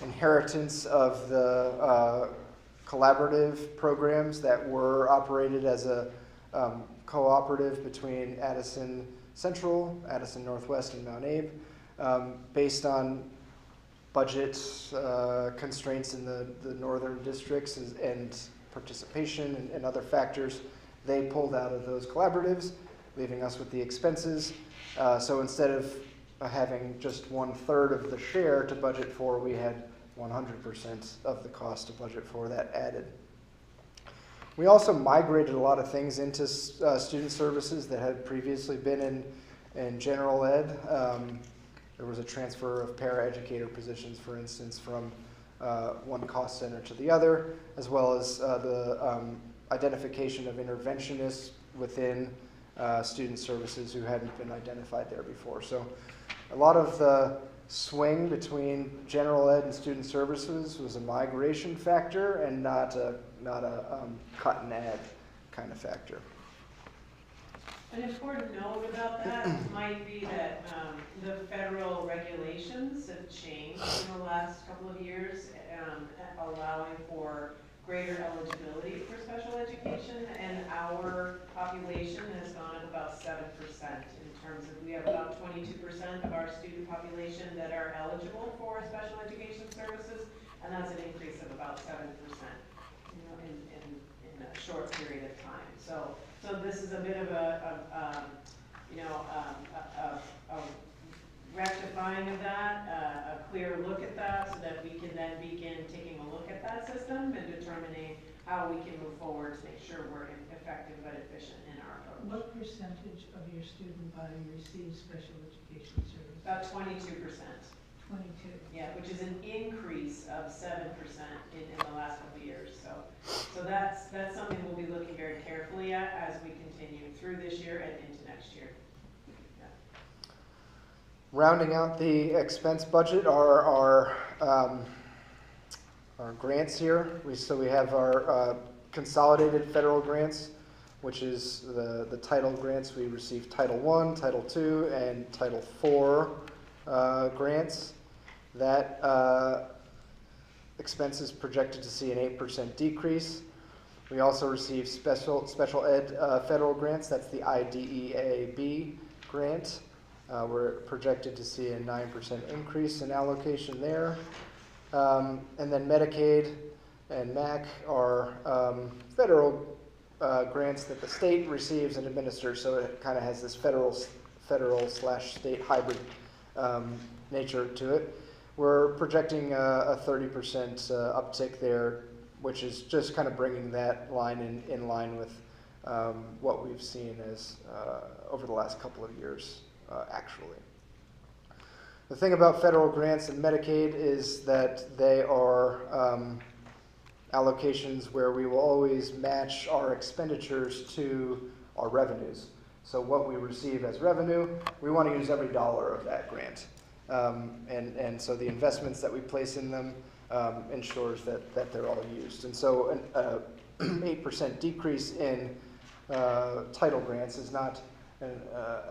inheritance of the collaborative programs that were operated as a cooperative between Addison Central, Addison Northwest, and Mount Abe, based on budget constraints in the northern districts and participation and other factors. They pulled out of those collaboratives, leaving us with the expenses. So instead of having just 1/3 of the share to budget for, we had 100% of the cost to budget for that added. We also migrated a lot of things into student services that had previously been in general ed. There was a transfer of paraeducator positions, for instance, from one cost center to the other, as well as the identification of interventionists within student services who hadn't been identified there before. So a lot of the swing between general ed and student services was a migration factor and not a cut and add kind of factor. An important note about that might be that the federal regulations have changed in the last couple of years, allowing for greater eligibility for special education, and our population has gone up about 7% in terms of, we have about 22% of our student population that are eligible for special education services, and that's an increase of about 7%, in a short period of time. So this is a bit of a rectifying of that, a clear look at that, so that we can then begin taking a look at that system and determining how we can move forward to make sure we're effective but efficient in our approach. What percentage of your student body receives special education services? About 22%. 22. Yeah, which is an increase of 7% in the last couple of years. So that's something we'll be looking very carefully at as we continue through this year and into next year. Yeah. Rounding out the expense budget are our grants here. We have our consolidated federal grants, which is the title grants. We receive Title I, Title II, and Title IV grants. That expense is projected to see an 8% decrease. We also receive special ed federal grants. That's the IDEA-B grant. We're projected to see a 9% increase in allocation there. And then Medicaid and MAC are federal grants that the state receives and administers, so it kind of has this federal/state hybrid nature to it. We're projecting a 30% uptick there, which is just kind of bringing that line in line with what we've seen as over the last couple of years, actually. The thing about federal grants and Medicaid is that they are allocations where we will always match our expenditures to our revenues. So what we receive as revenue, we want to use every dollar of that grant. And so the investments that we place in them ensures that they're all used. And so an 8% decrease in title grants is not an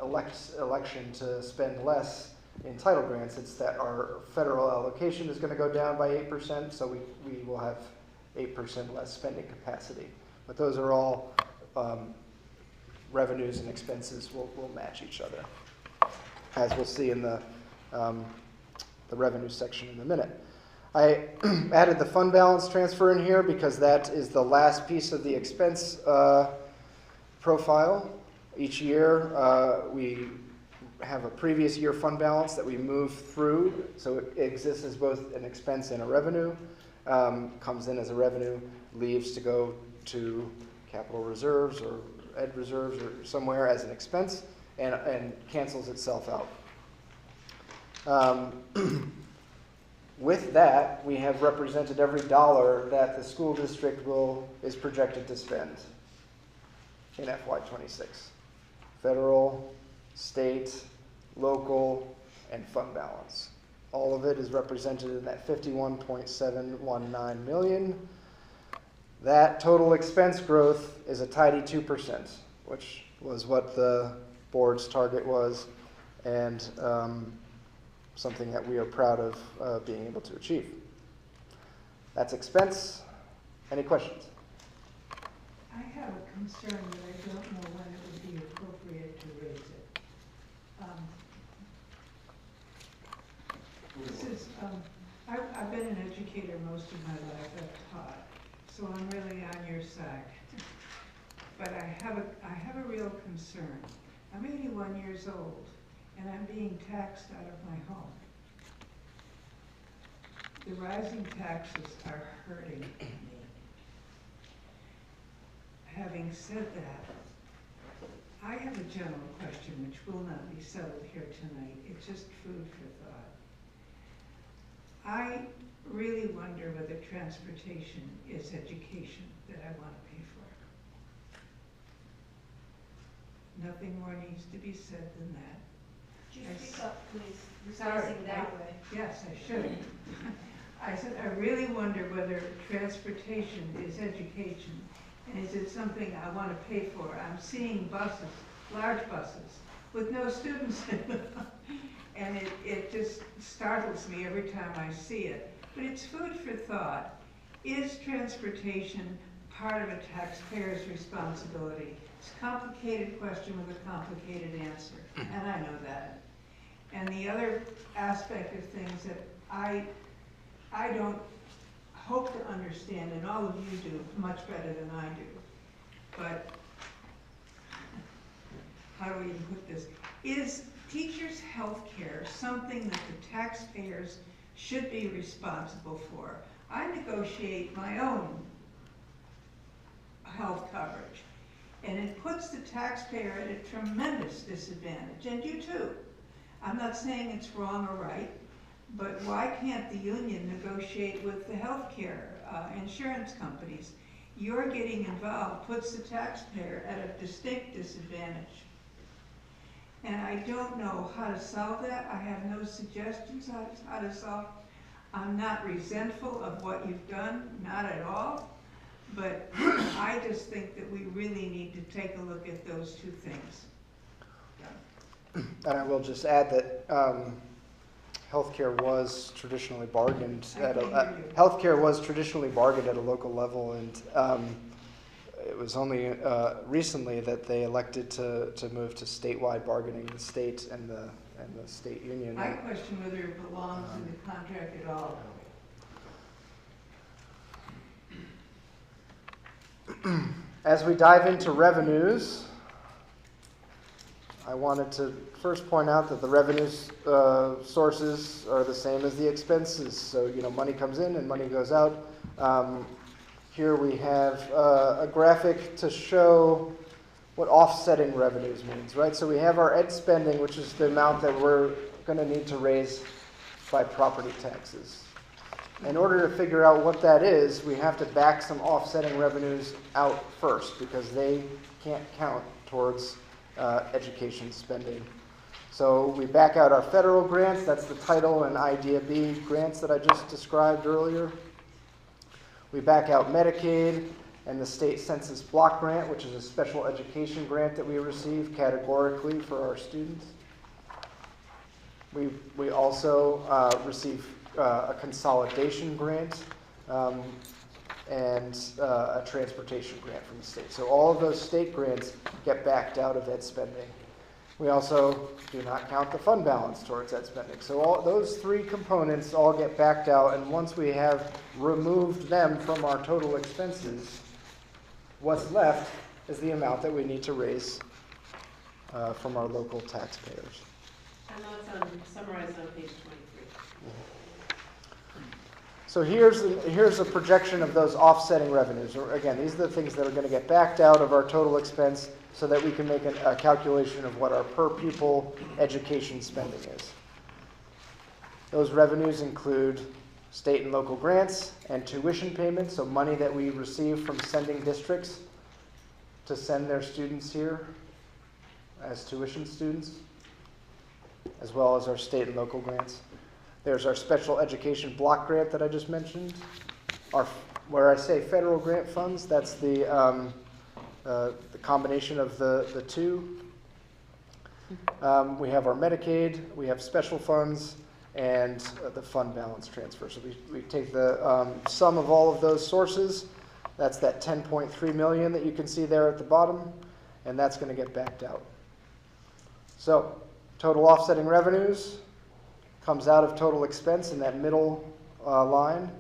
election to spend less in title grants. It's that our federal allocation is going to go down by 8%, so we will have 8% less spending capacity. But those are all revenues and expenses will match each other, as we'll see in the revenue section in a minute. I added the fund balance transfer in here because that is the last piece of the expense profile. Each year we have a previous year fund balance that we move through, so it exists as both an expense and a revenue. Comes in as a revenue, leaves to go to capital reserves or ed reserves or somewhere as an expense, and cancels itself out. With that, we have represented every dollar that the school district is projected to spend in FY26. Federal, state, local, and fund balance. All of it is represented in that $51.719 million. That total expense growth is a tidy 2%, which was what the board's target was, and something that we are proud of being able to achieve. That's expense. Any questions? I have a concern that I don't know when it would be appropriate to raise it. I've been an educator most of my life. I've taught, so I'm really on your side. But I have a real concern. I'm 81 years old, and I'm being taxed out of my home. The rising taxes are hurting me. Having said that, I have a general question which will not be settled here tonight. It's just food for thought. I really wonder whether transportation is education that I want to pay for. Nothing more needs to be said than that. Could you speak up, please? You're Sorry, facing that way. Yes, I should. I said, I really wonder whether transportation is education, and is it something I want to pay for? I'm seeing buses, large buses, with no students in them. And it just startles me every time I see it. But it's food for thought. Is transportation part of a taxpayer's responsibility? It's a complicated question with a complicated answer, and I know that. And the other aspect of things that I don't hope to understand, and all of you do much better than I do, but how do we even put this? Is teachers' health care something that the taxpayers should be responsible for? I negotiate my own health coverage, and it puts the taxpayer at a tremendous disadvantage, and you too. I'm not saying it's wrong or right, but why can't the union negotiate with the healthcare insurance companies? Your getting involved puts the taxpayer at a distinct disadvantage. And I don't know how to solve that. I have no suggestions on how to solve. I'm not resentful of what you've done, not at all. But I just think that we really need to take a look at those two things. And I will just add that healthcare was traditionally bargained at a local level, and it was only recently that they elected to move to statewide bargaining, the state and the state union. I question whether it belongs in the contract at all. As we dive into revenues, I wanted to first point out that the revenues sources are the same as the expenses. So, money comes in and money goes out. Here we have a graphic to show what offsetting revenues means, right? So we have our ed spending, which is the amount that we're going to need to raise by property taxes. In order to figure out what that is, we have to back some offsetting revenues out first, because they can't count towards education spending. So we back out our federal grants, that's the Title and Idea B grants that I just described earlier. We back out Medicaid and the state census block grant, which is a special education grant that we receive categorically for our students. We also receive a consolidation grant and a transportation grant from the state. So all of those state grants get backed out of ed spending. We also do not count the fund balance towards ed spending. So all those three components all get backed out, and once we have removed them from our total expenses, what's left is the amount that we need to raise from our local taxpayers. And that's summarized on page 23. So here's a projection of those offsetting revenues. Again, these are the things that are going to get backed out of our total expense so that we can make a calculation of what our per pupil education spending is. Those revenues include state and local grants and tuition payments, so money that we receive from sending districts to send their students here as tuition students, as well as our state and local grants. There's our special education block grant that I just mentioned. Where I say federal grant funds, that's the combination of the two. We have our Medicaid, we have special funds, and the fund balance transfer. So we take the sum of all of those sources. That's that $10.3 million that you can see there at the bottom, and that's going to get backed out. So total offsetting revenues comes out of total expense in that middle line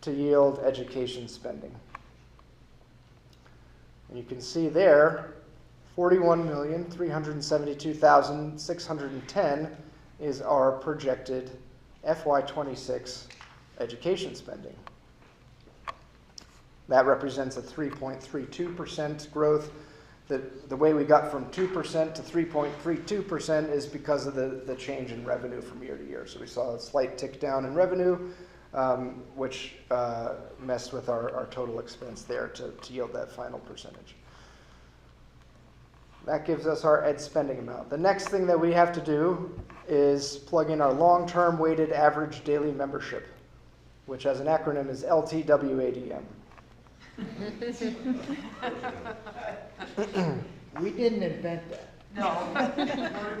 to yield education spending. And you can see there, $41,372,610 is our projected FY26 education spending. That represents a 3.32% growth. The way we got from 2% to 3.32% is because of the change in revenue from year to year. So we saw a slight tick down in revenue, which messed with our total expense there to yield that final percentage. That gives us our ed spending amount. The next thing that we have to do is plug in our long-term weighted average daily membership, which as an acronym is LTWADM. We didn't invent that. No.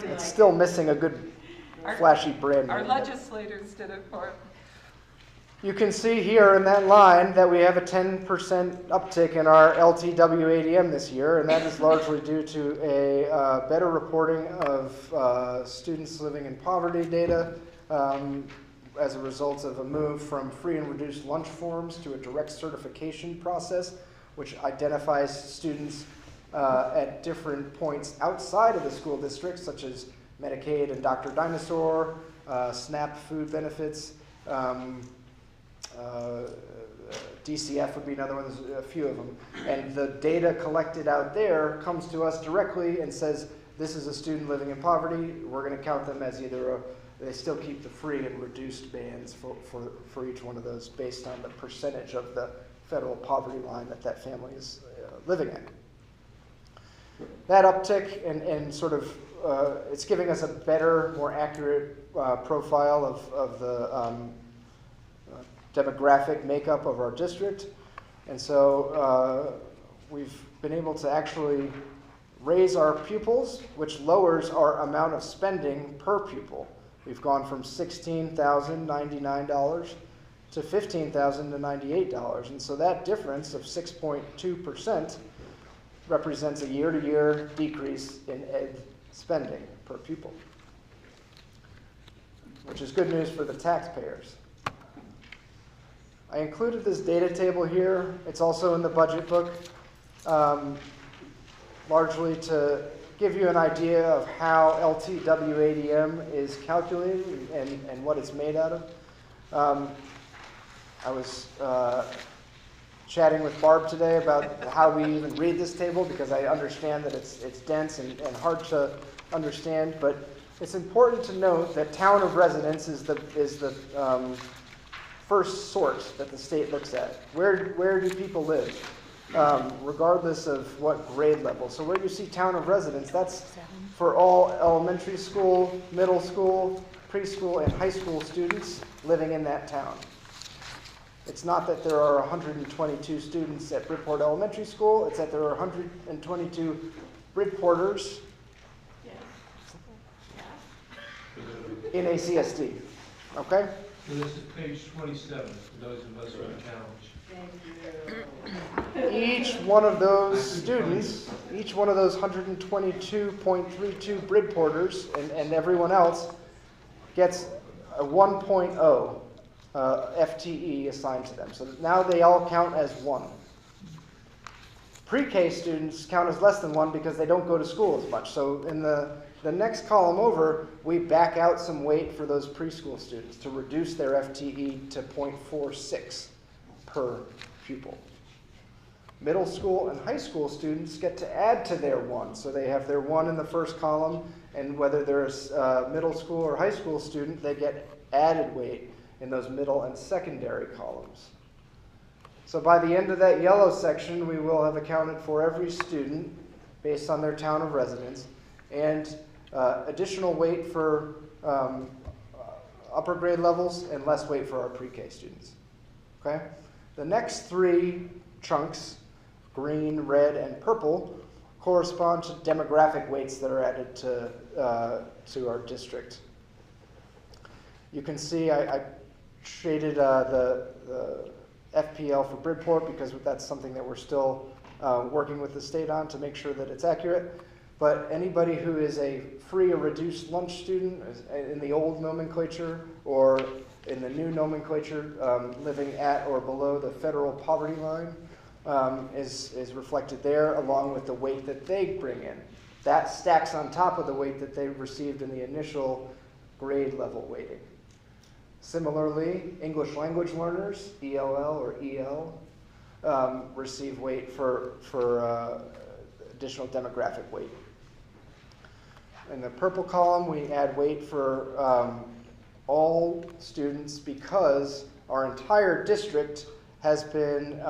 It's still missing a good flashy brand name. Our legislators did it for it. You can see here in that line that we have a 10% uptick in our LTWADM this year, and that is largely due to a better reporting of students living in poverty data as a result of a move from free and reduced lunch forms to a direct certification process, which identifies students at different points outside of the school district, such as Medicaid and Dr. Dinosaur, SNAP food benefits, DCF would be another one, there's a few of them. And the data collected out there comes to us directly and says, this is a student living in poverty, we're going to count them as either they still keep the free and reduced bands for each one of those based on the percentage of the federal poverty line that family is living in. That uptick and sort of, it's giving us a better, more accurate profile of the demographic makeup of our district. And so we've been able to actually raise our pupils, which lowers our amount of spending per pupil. We've gone from $16,099 to $15,098. And so that difference of 6.2% represents a year-to-year decrease in ed spending per pupil, which is good news for the taxpayers. I included this data table here. It's also in the budget book, largely to give you an idea of how LTWADM is calculated and what it's made out of. I was chatting with Barb today about how we even read this table, because I understand that it's dense and hard to understand, but it's important to note that town of residence is the first source that the state looks at. Where do people live? Regardless of what grade level. So where you see town of residence, that's for all elementary school, middle school, preschool, and high school students living in that town. It's not that there are 122 students at Bridport Elementary School, it's that there are 122 Bridporters in ACSD. Okay? So this is page 27 for those of us who are challenged. Each one of those students, each one of those 122.32 Bridporters and everyone else gets a 1.0 FTE assigned to them. So now they all count as one. Pre-K students count as less than one because they don't go to school as much. So in the next column over, we back out some weight for those preschool students to reduce their FTE to 0.46 per pupil. Middle school and high school students get to add to their one. So they have their one in the first column, and whether they're a middle school or high school student, they get added weight in those middle and secondary columns. So by the end of that yellow section, we will have accounted for every student based on their town of residence, and additional weight for upper grade levels and less weight for our pre-K students. Okay? The next three chunks, green, red, and purple, correspond to demographic weights that are added to our district. You can see I shaded the FPL for Bridport because that's something that we're still working with the state on to make sure that it's accurate. But anybody who is a free or reduced lunch student in the old nomenclature or in the new nomenclature, living at or below the federal poverty line is reflected there, along with the weight that they bring in. That stacks on top of the weight that they received in the initial grade level weighting. Similarly, English language learners, ELL or EL, receive weight for additional demographic weight. In the purple column, we add weight for all students because our entire district has been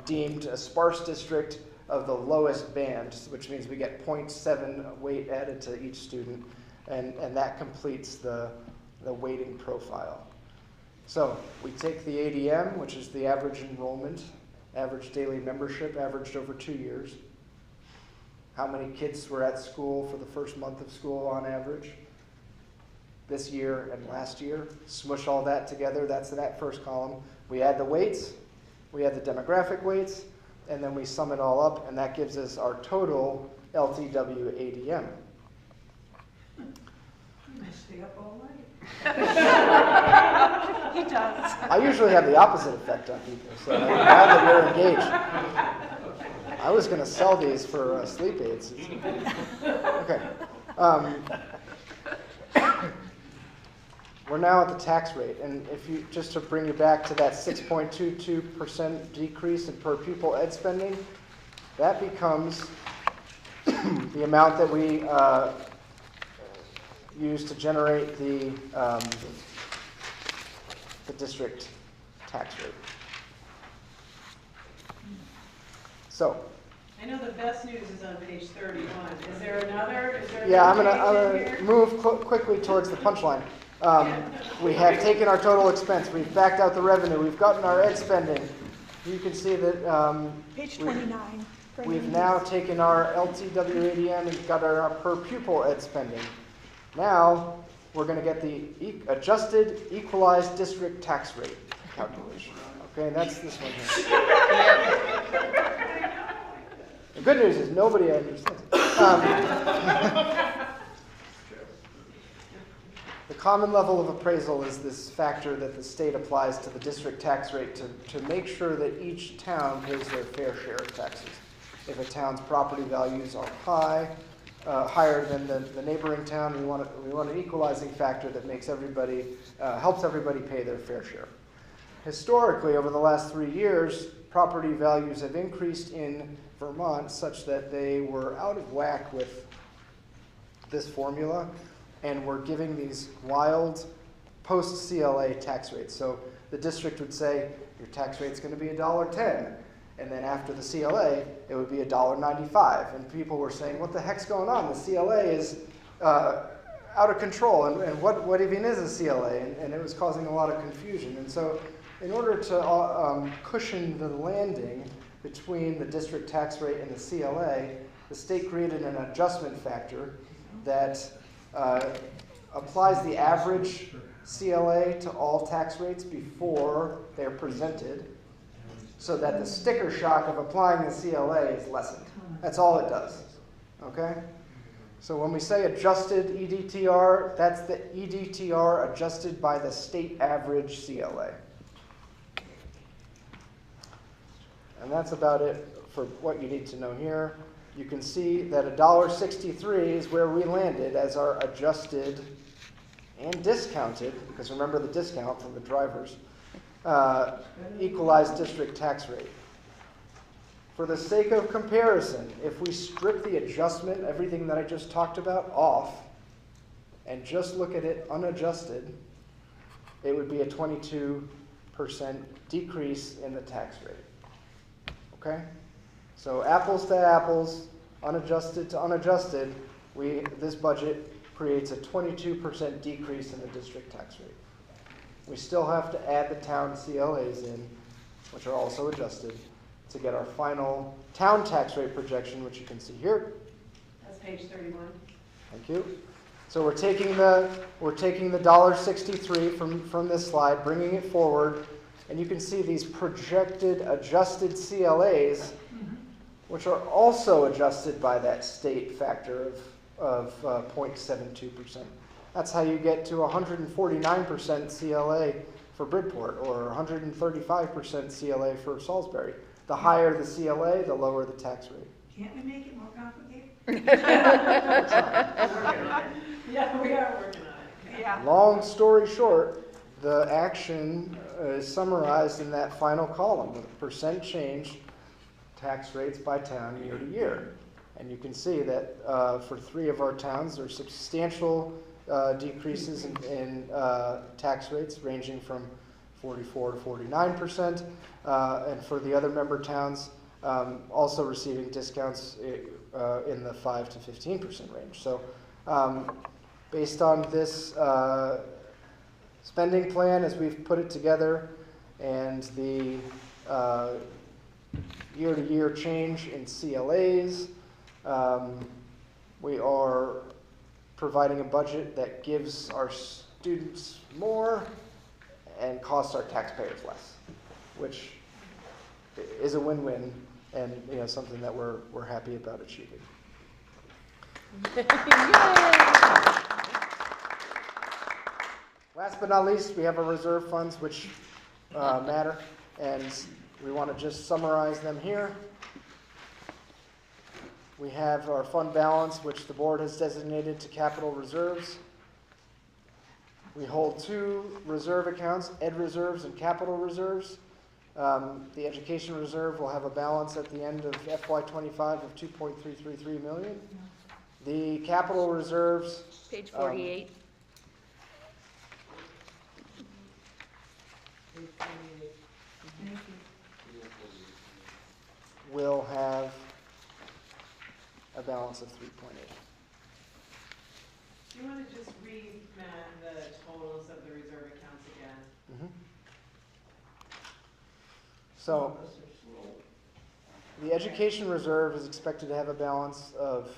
deemed a sparse district of the lowest band, which means we get 0.7 weight added to each student, and that completes the weighting profile. So we take the ADM, which is the average enrollment, average daily membership, averaged over 2 years. How many kids were at school for the first month of school on average this year and last year? Smush all that together, that's that first column. We add the weights, we add the demographic weights, and then we sum it all up, and that gives us our total LTW ADM. You must stay up all night. He does. I usually have the opposite effect on people, so I'm glad that you're engaged. I was going to sell these for sleep aids. Okay. We're now at the tax rate, and if you just to bring you back to that 6.22% decrease in per pupil ed spending, that becomes the amount that we use to generate the district tax rate. So. I know the best news is on page 31. Is there another? Yeah, I'm gonna move quickly towards the punchline. We have taken our total expense. We've backed out the revenue. We've gotten our ed spending. You can see that page 29. We've now taken our LTWADM and got our per pupil ed spending. Now we're going to get the adjusted equalized district tax rate calculation. Okay, and that's this one here. The good news is nobody understands it. The common level of appraisal is this factor that the state applies to the district tax rate to make sure that each town pays their fair share of taxes. If a town's property values are higher than the neighboring town, we want an equalizing factor that makes everybody, helps everybody pay their fair share. Historically, over the last 3 years, property values have increased in Vermont such that they were out of whack with this formula, and we're giving these wild post-CLA tax rates. So the district would say, your tax rate's going to be $1.10. And then after the CLA, it would be $1.95. And people were saying, what the heck's going on? The CLA is out of control. And what even is a CLA? And it was causing a lot of confusion. And so in order to cushion the landing between the district tax rate and the CLA, the state created an adjustment factor that applies the average CLA to all tax rates before they're presented, so that the sticker shock of applying the CLA is lessened. That's all it does, okay? So when we say adjusted EDTR, that's the EDTR adjusted by the state average CLA. And that's about it for what you need to know here. You can see that $1.63 is where we landed as our adjusted and discounted, because remember the discount from the drivers, equalized district tax rate. For the sake of comparison, if we strip the adjustment, everything that I just talked about, off, and just look at it unadjusted, it would be a 22% decrease in the tax rate. Okay? So apples to apples, unadjusted to unadjusted, this budget creates a 22% decrease in the district tax rate. We still have to add the town CLAs in, which are also adjusted, to get our final town tax rate projection, which you can see here. That's page 31. Thank you. So we're taking the $1.63 from this slide, bringing it forward, and you can see these projected adjusted CLAs, which are also adjusted by that state factor of 0.72%. That's how you get to 149% CLA for Bridport or 135% CLA for Salisbury. The higher the CLA, the lower the tax rate. Can't we make it more complicated? Yeah, we are working on it. Yeah. Long story short, the action is summarized in that final column with a percent change tax rates by town year to year. And you can see that for 3 of our towns, there's substantial decreases in tax rates ranging from 44 to 49%, and for the other member towns, also receiving discounts in the 5 to 15% range. So based on this spending plan as we've put it together and the year-to-year change in CLAs, we are providing a budget that gives our students more and costs our taxpayers less, which is a win-win and something that we're happy about achieving. Last but not least, we have our reserve funds, which matter, and we want to just summarize them here. We have our fund balance, which the board has designated to capital reserves. We hold 2 reserve accounts, ed reserves and capital reserves. The education reserve will have a balance at the end of FY25 of $2.333 million. The capital reserves. Page 48. Will have a balance of 3.8. Do you want to just read, Matt, the totals of the reserve accounts again? So, the education reserve is expected to have a balance of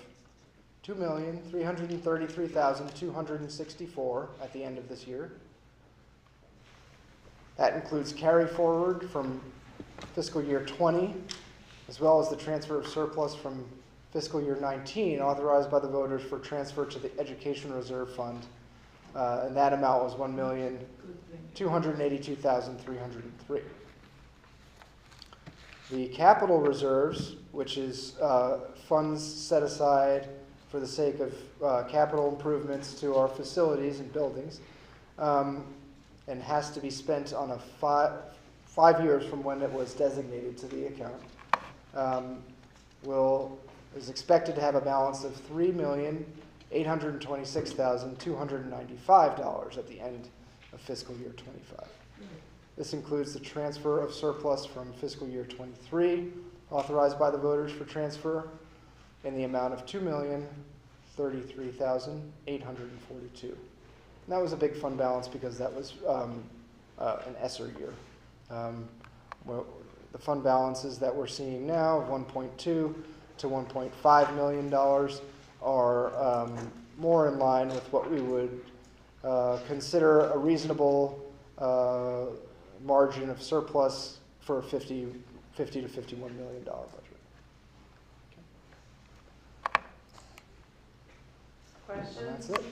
$2,333,264 at the end of this year. That includes carry forward from fiscal year 20, as well as the transfer of surplus from fiscal year 19 authorized by the voters for transfer to the education reserve fund. And that amount was $1,282,303. The capital reserves, which is funds set aside for the sake of capital improvements to our facilities and buildings, and has to be spent on a 5 years from when it was designated to the account, is expected to have a balance of $3,826,295 at the end of fiscal year 25. This includes the transfer of surplus from fiscal year 23, authorized by the voters for transfer, in the amount of $2,033,842. And that was a big fund balance because that was an ESSER year. Well, the fund balances that we're seeing now, 1.2 to $1.5 million, are more in line with what we would consider a reasonable margin of surplus for a $50 to $51 million budget. Questions? And that's it.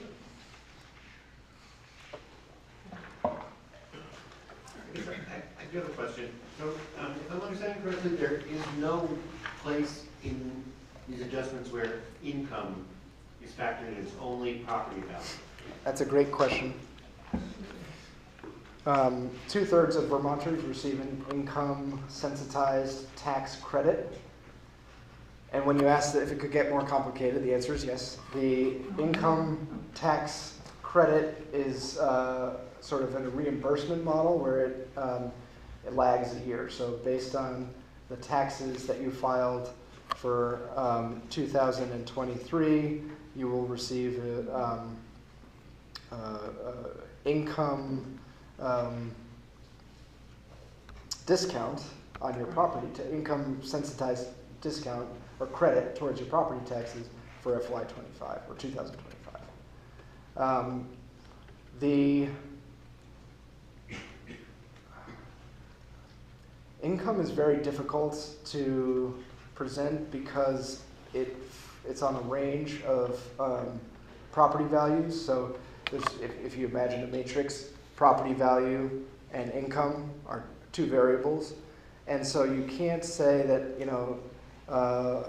I do have a question. So, if I'm understanding correctly, there is no place in these adjustments where income is factored in, it's only property value. That's a great question. 2/3 of Vermonters receive an income sensitized tax credit. And when you ask if it could get more complicated, the answer is yes. The income tax credit is sort of in a reimbursement model where it lags a year. So based on the taxes that you filed for 2023, you will receive income discount on your property, income sensitized discount or credit towards your property taxes for FY25 or 2025. The income is very difficult to present because it's on a range of property values. So if you imagine a matrix, property value and income are 2 variables. And so you can't say that,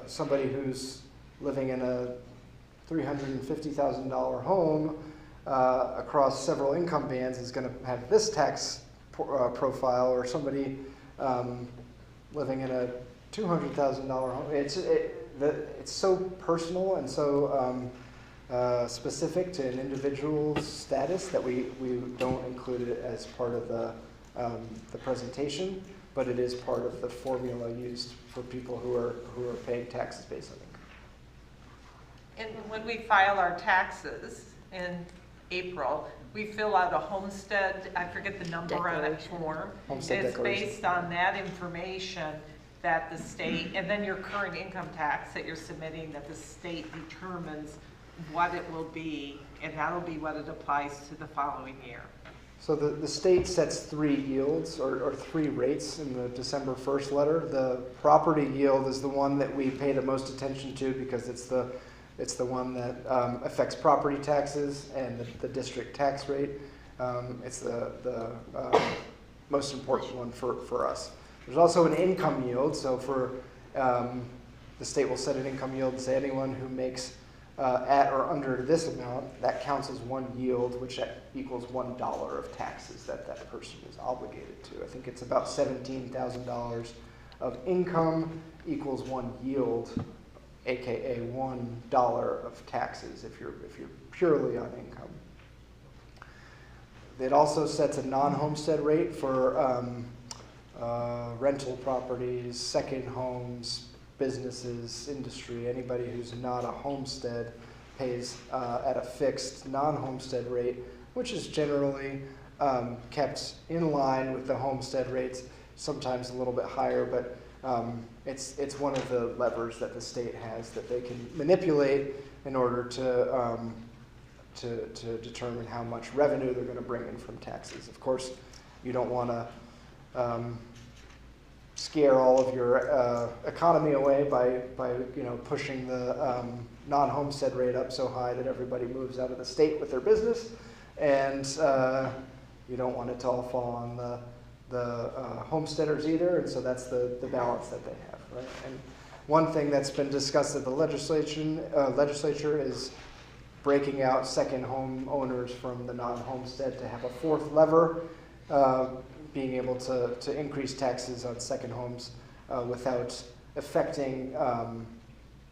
somebody who's living in a $350,000 home across several income bands is going to have this tax profile, or somebody living in a $200,000 home. It's so personal and so specific to an individual's status that we don't include it as part of the presentation, but it is part of the formula used for people who are paying taxes based on income. And when we file our taxes in April, we fill out a homestead, I forget the number on that form. Homestead It's declaration. based on that information that the state, and then your current income tax that you're submitting, that the state determines what it will be, and that'll be what it applies to the following year. So the state sets 3 yields or 3 rates in the December 1st letter. The property yield is the one that we pay the most attention to because it's the one that affects property taxes and the district tax rate. It's the most important one for us. There's also an income yield. So for the state will set an income yield and say anyone who makes at or under this amount, that counts as one yield, which equals $1 of taxes that that person is obligated to. I think it's about $17,000 of income equals one yield, aka $1 of taxes if you're purely on income. It also sets a non-homestead rate for rental properties, second homes, businesses, industry. Anybody who's not a homestead pays at a fixed non-homestead rate, which is generally kept in line with the homestead rates, sometimes a little bit higher, but it's one of the levers that the state has that they can manipulate in order to determine how much revenue they're going to bring in from taxes. Of course, you don't want to scare all of your economy away by pushing the non-homestead rate up so high that everybody moves out of the state with their business, and you don't want it to all fall on the homesteaders either, and so that's the balance that they have, right? And one thing that's been discussed at the legislature is breaking out second home owners from the non-homestead to have a fourth lever, being able to increase taxes on second homes without affecting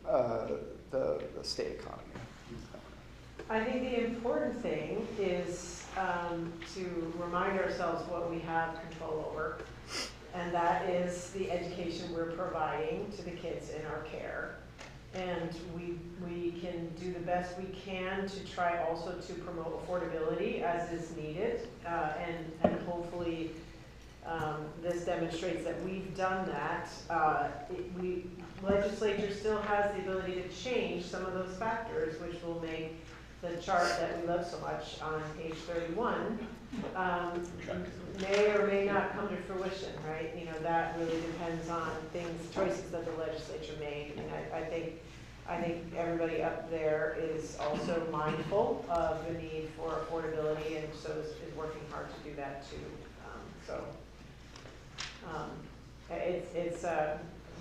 the state economy. I think the important thing is to remind ourselves what we have control over, and that is the education we're providing to the kids in our care. And we can do the best we can to try also to promote affordability as is needed, and hopefully this demonstrates that we've done that. Legislature still has the ability to change some of those factors, which will make the chart that we love so much on page 31 may or may not come to fruition, right? You know, that really depends on choices that the legislature made. And I think everybody up there is also mindful of the need for affordability, and so is working hard to do that too.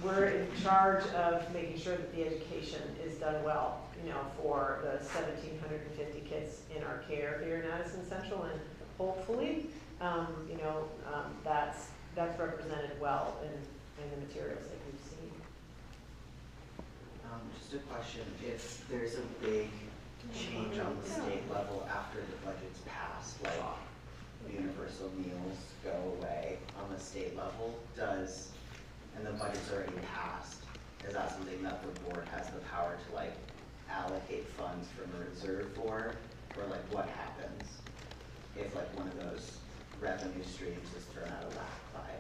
We're in charge of making sure that the education is done well, you know, for the 1,750 kids in our care here in Addison Central, and hopefully, that's represented well in the materials that we've seen. Just a question, if there's a big change on the state level after the budget's passed, like universal meals go away on the state level, and the budget's already passed, is that something that the board has the power to like allocate funds from a reserve for, or like what happens if like one of those revenue streams is thrown out of whack by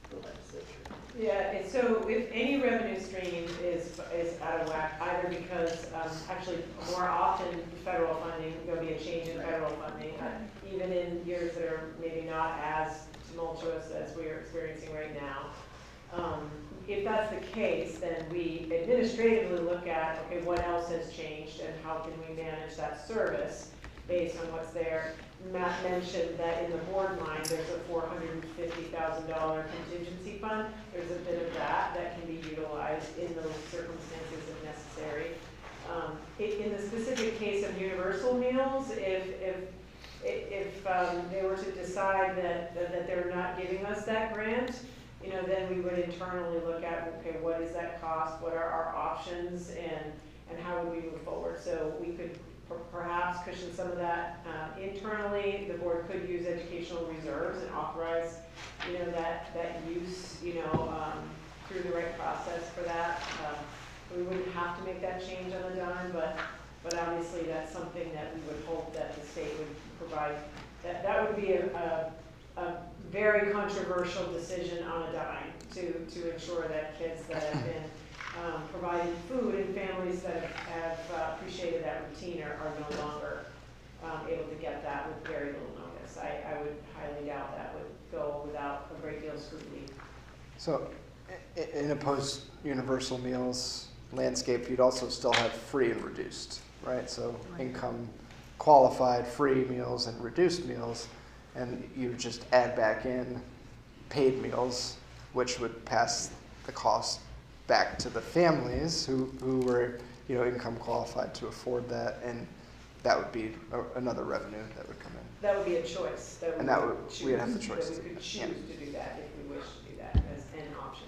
the legislature? Yeah, so if any revenue stream is out of whack, either because actually more often federal funding, there'll be a change in federal funding, even in years that are maybe not as tumultuous as we are experiencing right now. If that's the case, then we administratively look at, okay, what else has changed and how can we manage that service based on what's there. Matt mentioned that in the board line, there's a $450,000 contingency fund. There's a bit of that can be utilized in those circumstances if necessary. In the specific case of universal meals, if they were to decide that they're not giving us that grant, you know, then we would internally look at, okay, what is that cost? What are our options, and how would we move forward? So we could perhaps cushion some of that internally. The board could use educational reserves and authorize, you know, that use, you know, through the right process for that. We wouldn't have to make that change on a dime, but obviously that's something that we would hope that the state would provide. That would be a very controversial decision on a dime to ensure that kids that have been providing food and families that have appreciated that routine are no longer able to get that with very little notice. I would highly doubt that would go without a great deal of scrutiny. So in a post-universal meals landscape, you'd also still have free and reduced, right? So income qualified free meals and reduced meals, and you just add back in paid meals, which would pass the cost back to the families who were, income qualified to afford that, and that would be another revenue that would come in. That would be a choice. And that we'd have the choice That to we do could that, choose yeah. to do that if we wish to do that as an option.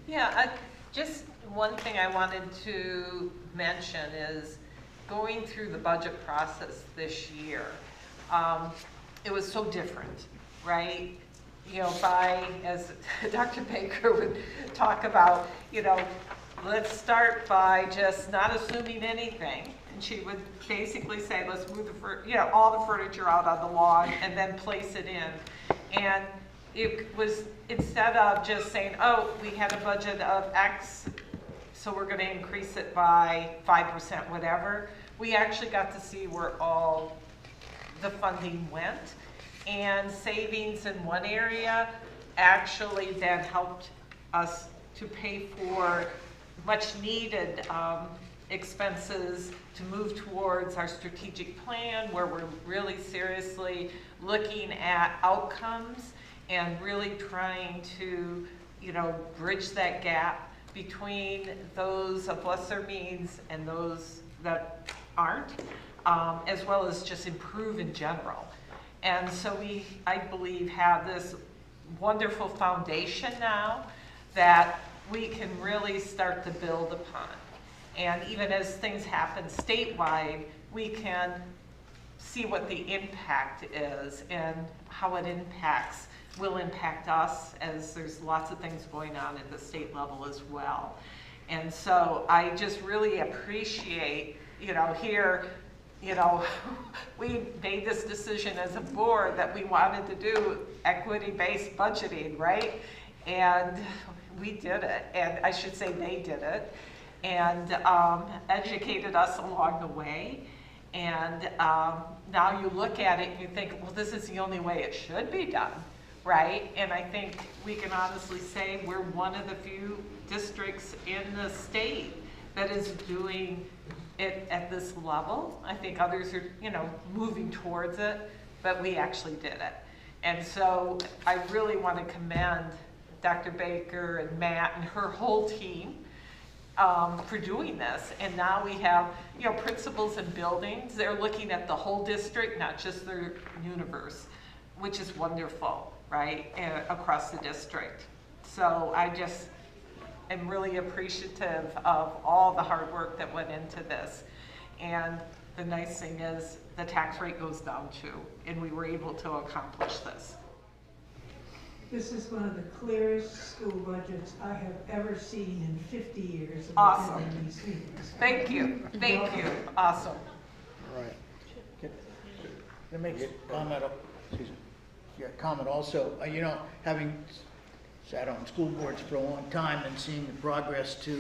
Yeah, just one thing I wanted to mention is going through the budget process this year. It was so different, right? As Dr. Baker would talk about, let's start by just not assuming anything. And she would basically say, let's move all the furniture out on the lawn and then place it in. And it was, instead of just saying, oh, we had a budget of X, so we're going to increase it by 5%, whatever, we actually got to see where all the funding went. And savings in one area actually then helped us to pay for much needed expenses to move towards our strategic plan, where we're really seriously looking at outcomes and really trying to, bridge that gap between those of lesser means and those that aren't, as well as just improve in general. And so we, I believe, have this wonderful foundation now that we can really start to build upon. And even as things happen statewide, we can see what the impact is and how it will impact us, as there's lots of things going on at the state level as well. And so I just really appreciate, here, we made this decision as a board that we wanted to do equity-based budgeting, right? And we did it, and I should say they did it, and educated us along the way. And now you look at it and you think, well, this is the only way it should be done, right? And I think we can honestly say we're one of the few districts in the state that is doing it at this level. I think others are, moving towards it, but we actually did it. And so I really want to commend Dr. Baker and Matt and her whole team for doing this. And now we have, principals and buildings. They're looking at the whole district, not just their universe, which is wonderful, right, across the district. So I just am really appreciative of all the hard work that went into this. And the nice thing is the tax rate goes down too, and we were able to accomplish this. This is one of the clearest school budgets I have ever seen in 50 years of Awesome. attending these meetings. Thank you, thank you, awesome. All right. Can I make a comment? Comment also. Having sat on school boards for a long time and seeing the progress to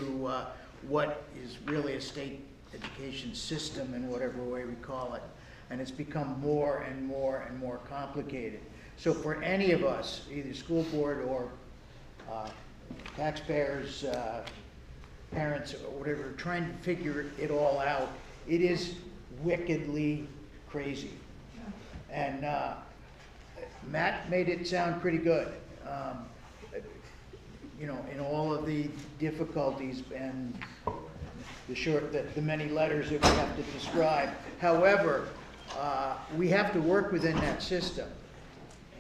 what is really a state education system in whatever way we call it, and it's become more and more and more complicated. So for any of us, either school board or taxpayers, parents, or whatever, trying to figure it all out, it is wickedly crazy. And Matt made it sound pretty good, in all of the difficulties and the many letters that we have to describe. However, we have to work within that system.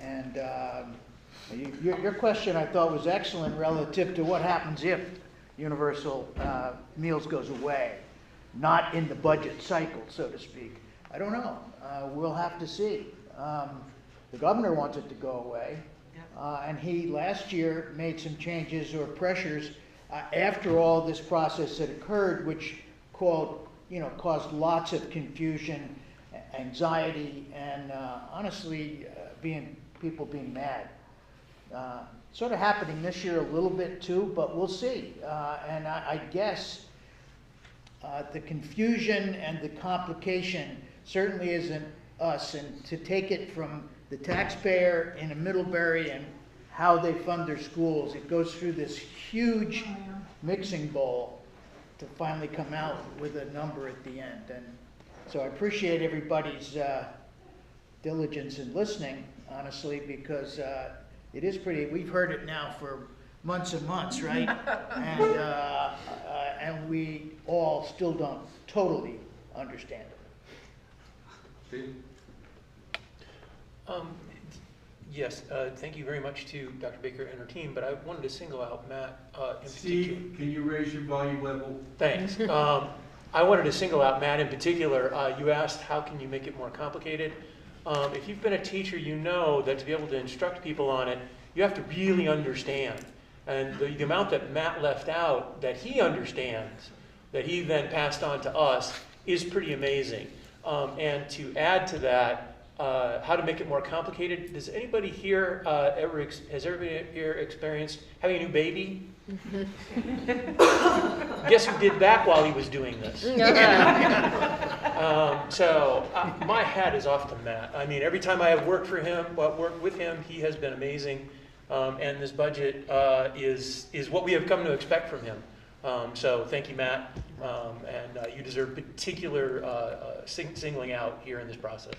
And your question, I thought, was excellent relative to what happens if universal meals goes away, not in the budget cycle, so to speak. I don't know. We'll have to see. The governor wants it to go away, and he last year made some changes or pressures after all this process had occurred, which caused lots of confusion, anxiety, and honestly, people being mad. Sort of happening this year a little bit too, but we'll see. And I guess the confusion and the complication certainly isn't us, and to take it from the taxpayer in a Middlebury and how they fund their schools, it goes through this huge mixing bowl to finally come out with a number at the end. And so I appreciate everybody's diligence in listening, honestly, because It is pretty, we've heard it now for months and months, right? And we all still don't totally understand it. Steve? Yes, thank you very much to Dr. Baker and her team, but I wanted to single out Matt in particular. Steve, can you raise your volume level? Thanks. I wanted to single out Matt in particular. You asked, how can you make it more complicated? If you've been a teacher, you know that to be able to instruct people on it, you have to really understand. And the amount that Matt left out that he understands, that he then passed on to us, is pretty amazing. And to add to that, how to make it more complicated, does anybody here has everybody here experienced having a new baby? Guess who did that while he was doing this? My hat is off to Matt. I mean, every time I have worked with him, he has been amazing. And this budget is what we have come to expect from him. So thank you, Matt. And you deserve particular singling out here in this process.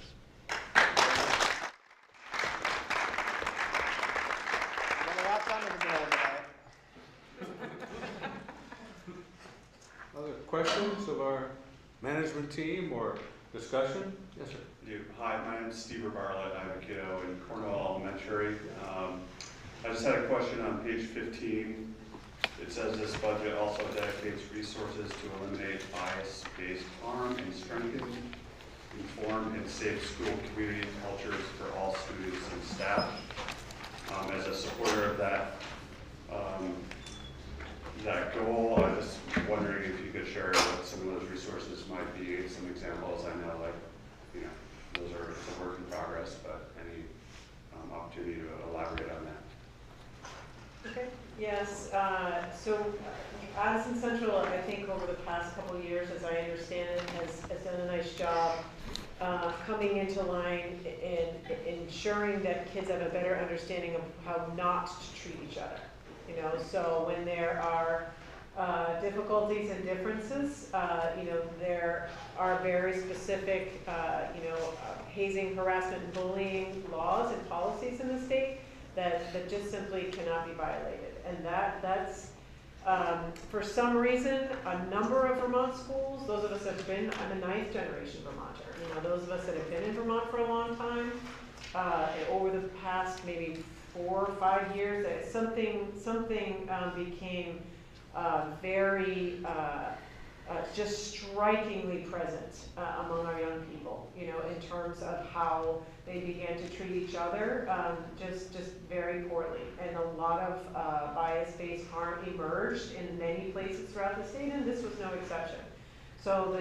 Other questions of our management team or discussion? Yes, sir. Hi, my name is Steve Barlett. I have a kiddo in Cornwall Elementary. I just had a question on page 15. It says this budget also dedicates resources to eliminate bias-based harm and strengthen informed and safe school community cultures for all students and staff. As a supporter of that goal, I'm just wondering if you could share what some of those resources might be, some examples. I know, like, you know, those are a work in progress, but any opportunity to elaborate on that? Okay. Yes. So Addison Central, I think over the past couple of years, as I understand it, has done a nice job coming into line and ensuring that kids have a better understanding of how not to treat each other. You know, so when there are difficulties and differences, you know, there are very specific, you know, hazing, harassment, and bullying laws and policies in the state that just simply cannot be violated. And that's, for some reason, a number of Vermont schools, those of us that have been, I'm a 9th generation Vermonter, you know, those of us that have been in Vermont for a long time, over the past maybe 4 or 5 years, something became very, just strikingly present among our young people, you know, in terms of how they began to treat each other, just very poorly. And a lot of bias-based harm emerged in many places throughout the state, and this was no exception. So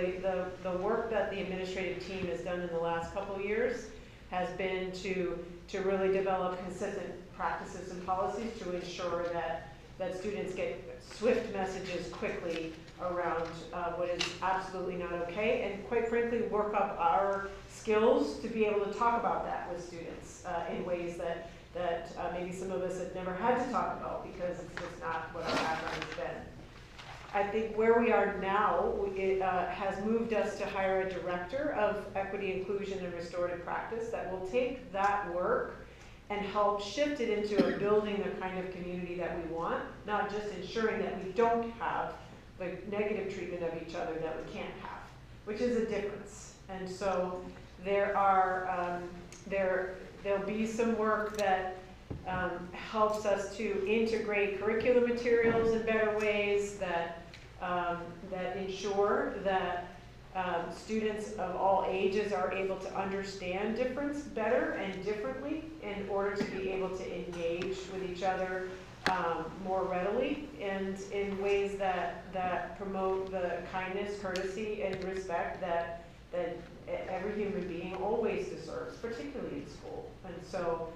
the work that the administrative team has done in the last couple of years has been to really develop consistent practices and policies to ensure that students get swift messages quickly around what is absolutely not okay, and quite frankly, work up our skills to be able to talk about that with students in ways that maybe some of us have never had to talk about because it's just not what our background has been. I think where we are now, it has moved us to hire a director of equity, inclusion, and restorative practice that will take that work and help shift it into building the kind of community that we want, not just ensuring that we don't have the negative treatment of each other that we can't have, which is a difference. And so there'll be some work that helps us to integrate curriculum materials in better ways that ensure that students of all ages are able to understand difference better and differently in order to be able to engage with each other more readily and in ways that promote the kindness, courtesy, and respect that every human being always deserves, particularly in school. And so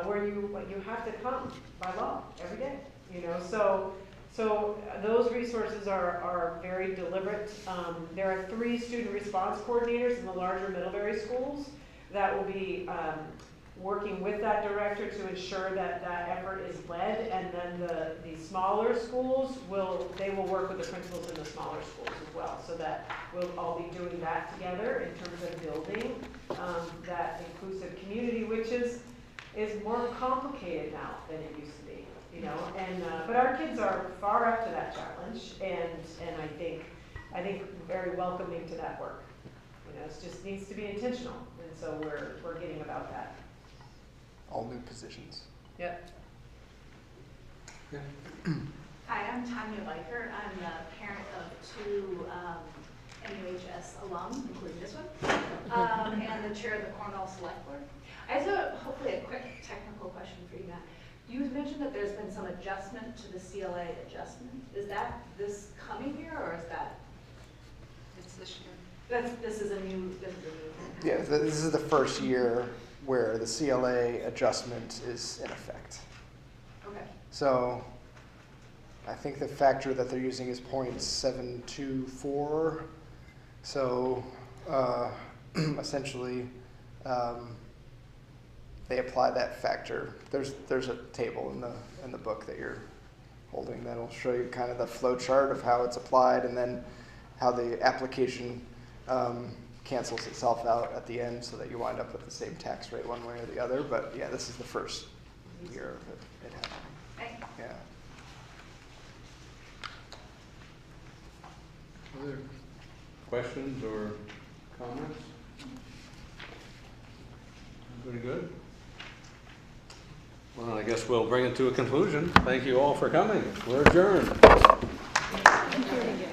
where you have to come by law every day, you know. So those resources are very deliberate. There are 3 student response coordinators in the larger Middlebury schools that will be working with that director to ensure that that effort is led, and then the smaller schools will work with the principals in the smaller schools as well, so that we'll all be doing that together in terms of building that inclusive community, which is more complicated now than it used to be, you know, and, but our kids are far up to that challenge, and I think very welcoming to that work. You know, it just needs to be intentional, and so we're getting about that. All new positions. Yep. Hi, I'm Tanya Leiker. I'm the parent of two NUHS alum, including this one, and the chair of the Cornwall Select Board. I have hopefully a quick technical question for you, Matt. You mentioned that there's been some adjustment to the CLA adjustment. Is that this coming year, or is that? It's this year. This is a new. Yeah, this is the first year where the CLA adjustment is in effect. Okay. So I think the factor that they're using is 0.724. So essentially, they apply that factor. There's a table in the book that you're holding that'll show you kind of the flow chart of how it's applied, and then how the application cancels itself out at the end, so that you wind up with the same tax rate one way or the other. But yeah, this is the first year of it happening. Thanks. Yeah. Other questions or comments? Everybody good? Well, I guess we'll bring it to a conclusion. Thank you all for coming. We're adjourned. Thank you again.